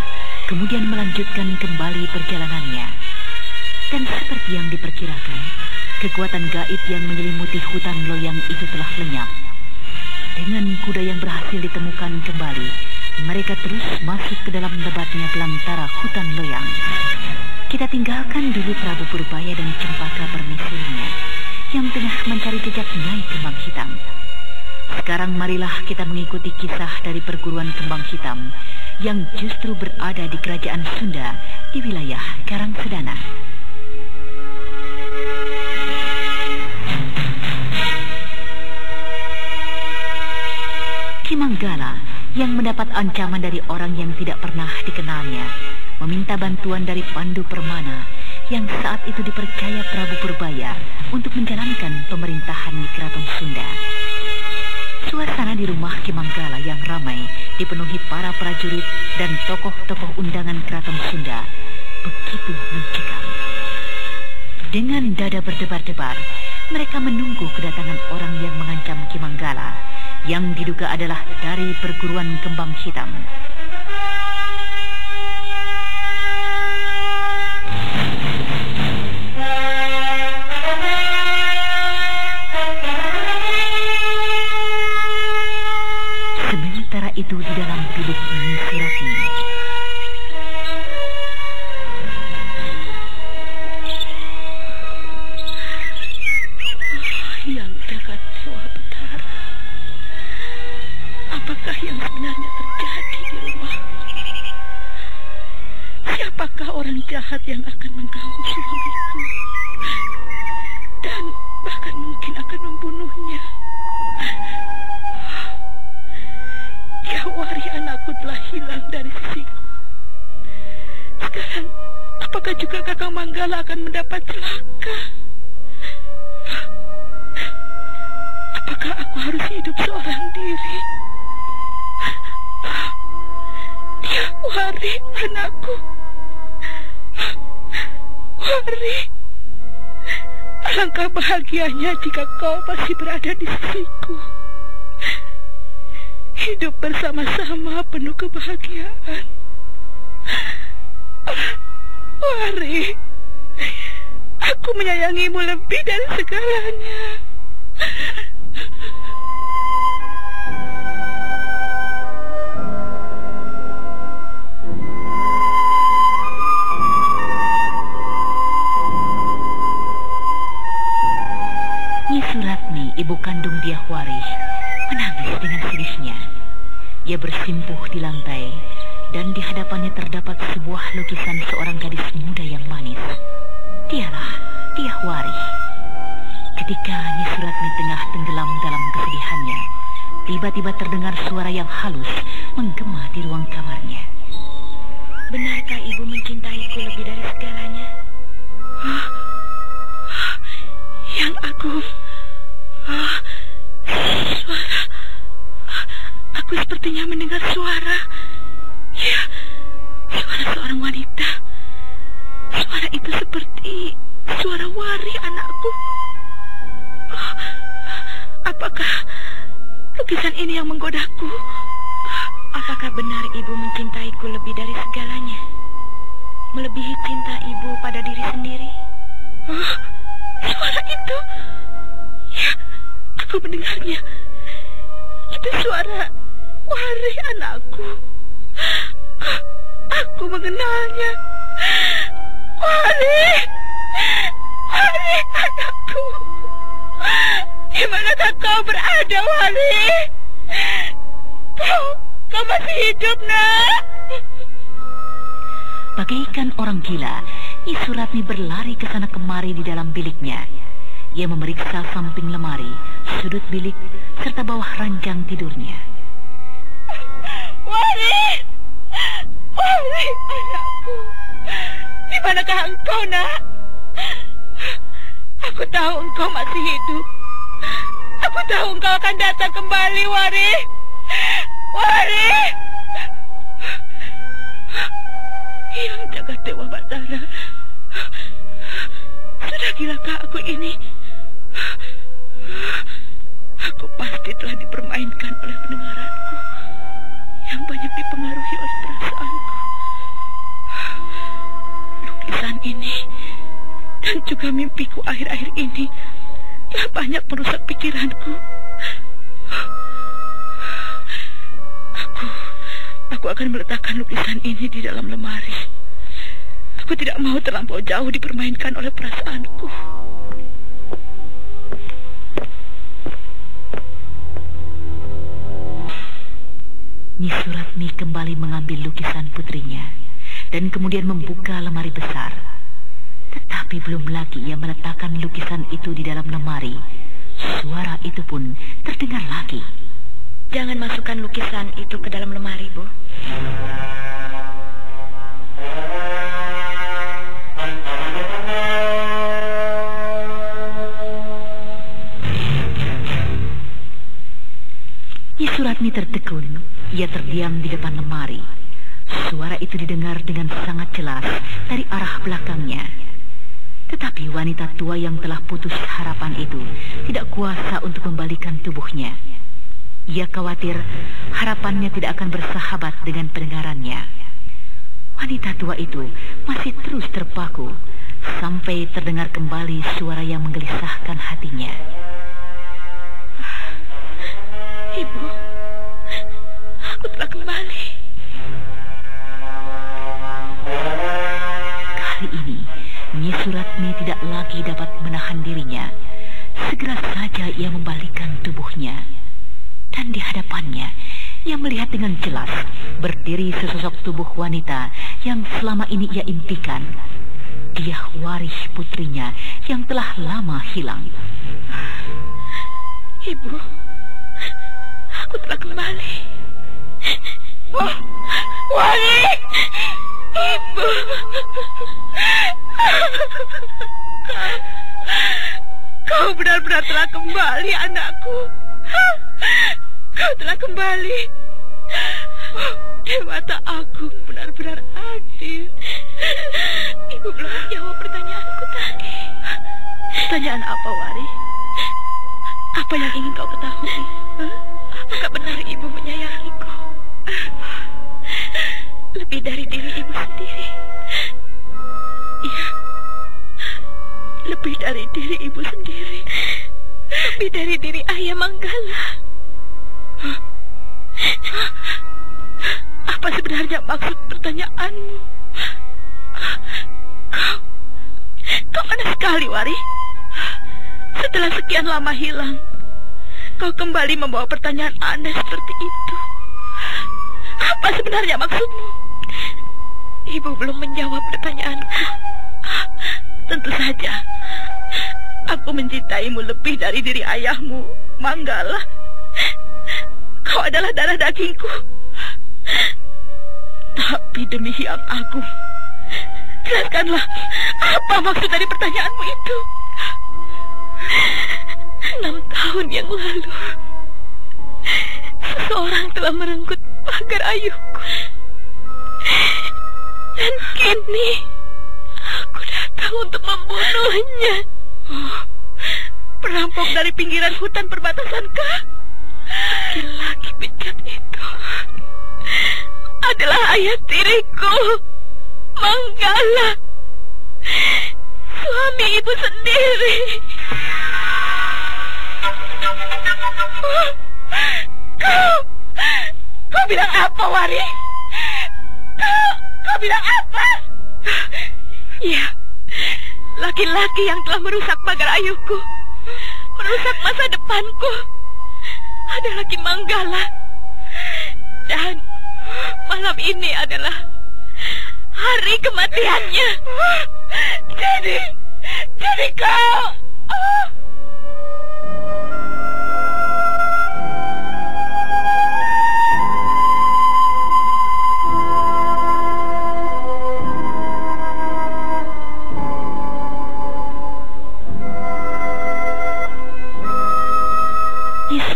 kemudian melanjutkan kembali perjalanannya. Dan seperti yang diperkirakan, kekuatan gaib yang menyelimuti hutan loyang itu telah lenyap. Dengan kuda yang berhasil ditemukan kembali, mereka terus masuk ke dalam lebatnya belantara hutan loyang. Kita tinggalkan dulu Prabu Purbaya dan Cempaka permaisurinya yang tengah mencari jejak Nyai Kembang Hitam. Sekarang marilah kita mengikuti kisah dari perguruan Kembang Hitam yang justru berada di kerajaan Sunda di wilayah Karangsedana. Kimanggala yang mendapat ancaman dari orang yang tidak pernah dikenalnya meminta bantuan dari Pandu Permana yang saat itu dipercaya Prabu Purbaya untuk menjalankan pemerintahan di Keraton Sunda. Suasana di rumah Kimanggala yang ramai dipenuhi para prajurit dan tokoh-tokoh undangan Keraton Sunda begitu mencekam. Dengan dada berdebar-debar, mereka menunggu kedatangan orang yang mengancam Kimanggala, yang diduga adalah dari perguruan Kembang Hitam. Sementara itu di dalam bilik Nyi Surati, Yang Jagat Dewa Betara, apakah yang sebenarnya terjadi di rumah? Siapa Apakah orang jahat yang akan mengganggu suamiku dan bahkan mungkin akan membunuhnya? Jawari anakku telah hilang dari sisiku. Sekarang, apakah juga Kakang Manggala akan mendapat celaka? Apakah aku harus hidup seorang diri? Wari, anakku. Wari, alangkah bahagianya jika kau masih berada di sisiku. Hidup bersama-sama penuh kebahagiaan. Wari, aku menyayangimu lebih dari segalanya. Nyi Suratmi, ibu kandung Dyahwari, menangis dengan sedihnya. Ia bersimpuh di lantai, dan di hadapannya terdapat sebuah lukisan seorang gadis muda yang manis. Dialah Dyahwari. Ketika Nyi Suratmi tengah tenggelam dalam kesedihannya, tiba-tiba terdengar suara yang halus menggema di ruang kamarnya. Benarkah ibu mencintaiku lebih dari segalanya? Yang agung. Suara. Aku sepertinya mendengar suara. Ya, suara seorang wanita. Suara itu seperti suara Wari, anakku. Apakah lukisan ini yang menggodaku? Apakah benar ibu mencintaiku lebih dari segalanya? Melebihi cinta ibu pada diri sendiri? Suara itu. Ya, aku mendengarnya. Itu suara Wari, anakku. Aku mengenalnya. Wari! Wari, anakku. Di manakah kau berada, Wari? Kau masih hidup, nak? Bagaikan orang gila, Nyi Suratmi berlari ke sana kemari di dalam biliknya. Ia memeriksa samping lemari, sudut bilik, serta bawah ranjang tidurnya. Wari! Wari, anakku. Di manakah engkau, nak? Aku tahu engkau masih hidup. Aku tahu engkau akan datang kembali, Wari. Wari! Yang jagat Dewa Batara. Sudah gilakah aku ini? Aku pasti telah dipermainkan oleh pendengaranku yang banyak dipengaruhi oleh perasaanku. Lukisan ini dan juga mimpiku akhir-akhir ini telah banyak merusak pikiranku. Aku akan meletakkan lukisan ini di dalam lemari. Aku tidak mau terlampau jauh dipermainkan oleh perasaanku. Nyi Suratmi kembali mengambil lukisan putrinya dan kemudian membuka lemari besar. Tetapi belum lagi ia meletakkan lukisan itu di dalam lemari, suara itu pun terdengar lagi. Jangan masukkan lukisan itu ke dalam lemari, Bu. Nyi Suratmi tertekun. Ia terdiam di depan lemari. Suara itu didengar dengan sangat jelas dari arah belakangnya. Tetapi wanita tua yang telah putus harapan itu tidak kuasa untuk membalikan tubuhnya. Ia khawatir harapannya tidak akan bersahabat dengan pendengarannya. Wanita tua itu masih terus terpaku sampai terdengar kembali suara yang menggelisahkan hatinya. Ibu, aku telah kembali. Kali ini Nyi Suratmi tidak lagi dapat menahan dirinya. Segera saja ia membalikkan tubuhnya. Dan di hadapannya, ia melihat dengan jelas berdiri sesosok tubuh wanita yang selama ini ia impikan. Diahwari putrinya yang telah lama hilang. Ibu, aku telah kembali. Wari, Ibu. Kau benar-benar telah kembali, anakku. Kau telah kembali. Dewata Agung benar-benar adil. Ibu belum menjawab pertanyaanku tadi. Pertanyaan apa, Wari? Apa yang ingin kau ketahui? Apakah benar ibu menyayangiku? Lebih dari diri ibu sendiri. Iya. Lebih dari diri ibu sendiri. Lebih dari diri ayah Manggala. Apa sebenarnya maksud pertanyaanmu? Kau aneh sekali, Wari. Setelah sekian lama hilang, kau kembali membawa pertanyaan aneh seperti itu. Apa sebenarnya maksudmu? Ibu belum menjawab pertanyaanku. Tentu saja, aku mencintaimu lebih dari diri ayahmu, Manggala. Kau adalah darah dagingku. Tapi demi Hyang Agung, jelaskanlah apa maksud dari pertanyaanmu itu. 6 tahun yang lalu, seseorang telah merenggut pagar ayuku. Dan kini, aku datang untuk membunuhnya. Perampok dari pinggiran hutan perbatasankah? Laki-laki bejat itu adalah ayah tiriku, Manggala, suami ibu sendiri. Kau bilang apa, Wari? Kau bilang apa? Iya, laki-laki yang telah merusak pagar ayuku, merusak masa depanku, adalah Ki Manggala. Dan malam ini adalah hari kematiannya. Jadi kau...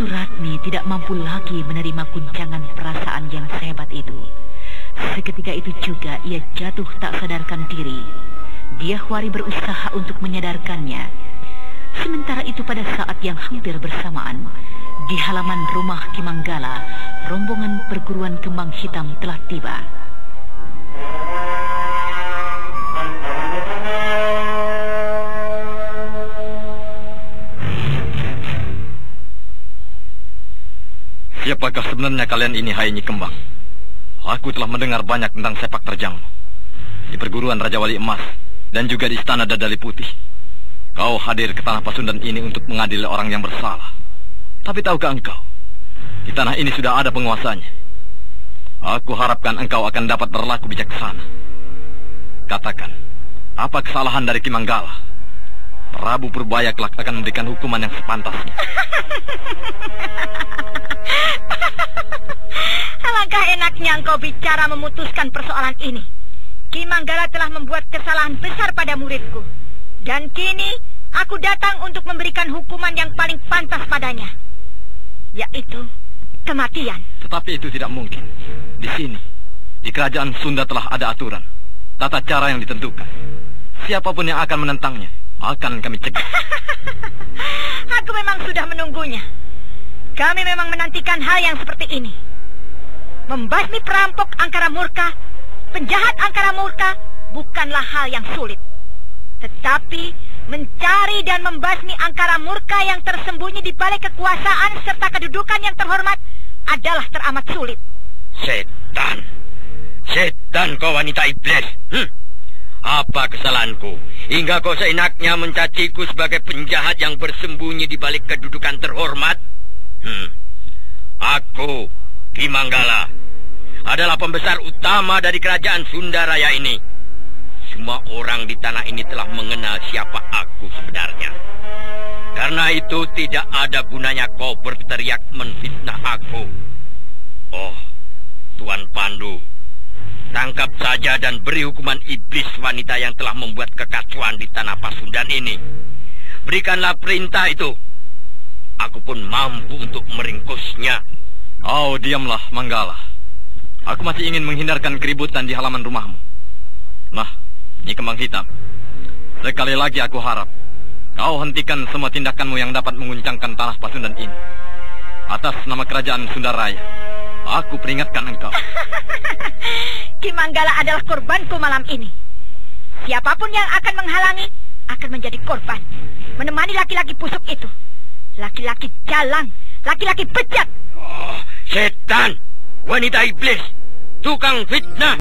Suratmi tidak mampu lagi menerima guncangan perasaan yang sehebat itu. Seketika itu juga ia jatuh tak sadarkan diri. Diahwari berusaha untuk menyadarkannya. Sementara itu pada saat yang hampir bersamaan, di halaman rumah Ki Manggala, rombongan perguruan kembang hitam telah tiba. Siapakah sebenarnya kalian ini, hai Nyi Kembang? Aku telah mendengar banyak tentang sepak terjangmu di perguruan Raja Wali Emas dan juga di istana Dadali Putih. Kau hadir ke tanah Pasundan ini untuk mengadili orang yang bersalah. Tapi tahukah engkau, di tanah ini sudah ada penguasanya. Aku harapkan engkau akan dapat berlaku bijaksana. Katakan, apa kesalahan dari Ki Manggala? Prabu Purbaya kelak akan memberikan hukuman yang sepantasnya. Alangkah enaknya engkau bicara memutuskan persoalan ini. Ki Manggala telah membuat kesalahan besar pada muridku. Dan kini aku datang untuk memberikan hukuman yang paling pantas padanya, yaitu kematian. Tetapi itu tidak mungkin. Di sini, di kerajaan Sunda telah ada aturan, tata cara yang ditentukan. Siapapun yang akan menentangnya akan kami cegah. Aku memang sudah menunggunya. Kami memang menantikan hal yang seperti ini. Membasmi perampok Angkara Murka, penjahat Angkara Murka, bukanlah hal yang sulit. Tetapi mencari dan membasmi Angkara Murka yang tersembunyi di balik kekuasaan serta kedudukan yang terhormat adalah teramat sulit. Setan! Setan kau wanita iblis! Apa kesalahanku hingga kau seenaknya mencaciku sebagai penjahat yang bersembunyi di balik kedudukan terhormat? Aku, Ki Manggala, adalah pembesar utama dari kerajaan Sundaraya ini. Semua orang di tanah ini telah mengenal siapa aku sebenarnya. Karena itu tidak ada gunanya kau berteriak menfitnah aku. Oh, Tuan Pandu, tangkap saja dan beri hukuman iblis wanita yang telah membuat kekacauan di tanah Pasundan ini. Berikanlah perintah itu. Aku pun mampu untuk meringkusnya. Oh, diamlah, Manggala. Aku masih ingin menghindarkan keributan di halaman rumahmu. Nah, Nyi Kembang Hitam, sekali lagi aku harap kau hentikan semua tindakanmu yang dapat menguncangkan tanah Pasundan ini. Atas nama kerajaan Sundaraya, aku peringatkan engkau. Ki Manggala adalah korbanku malam ini. Siapapun yang akan menghalangi akan menjadi korban. Menemani laki-laki busuk itu. Laki-laki jalang, laki-laki bejat. Oh, setan, wanita iblis, tukang fitnah.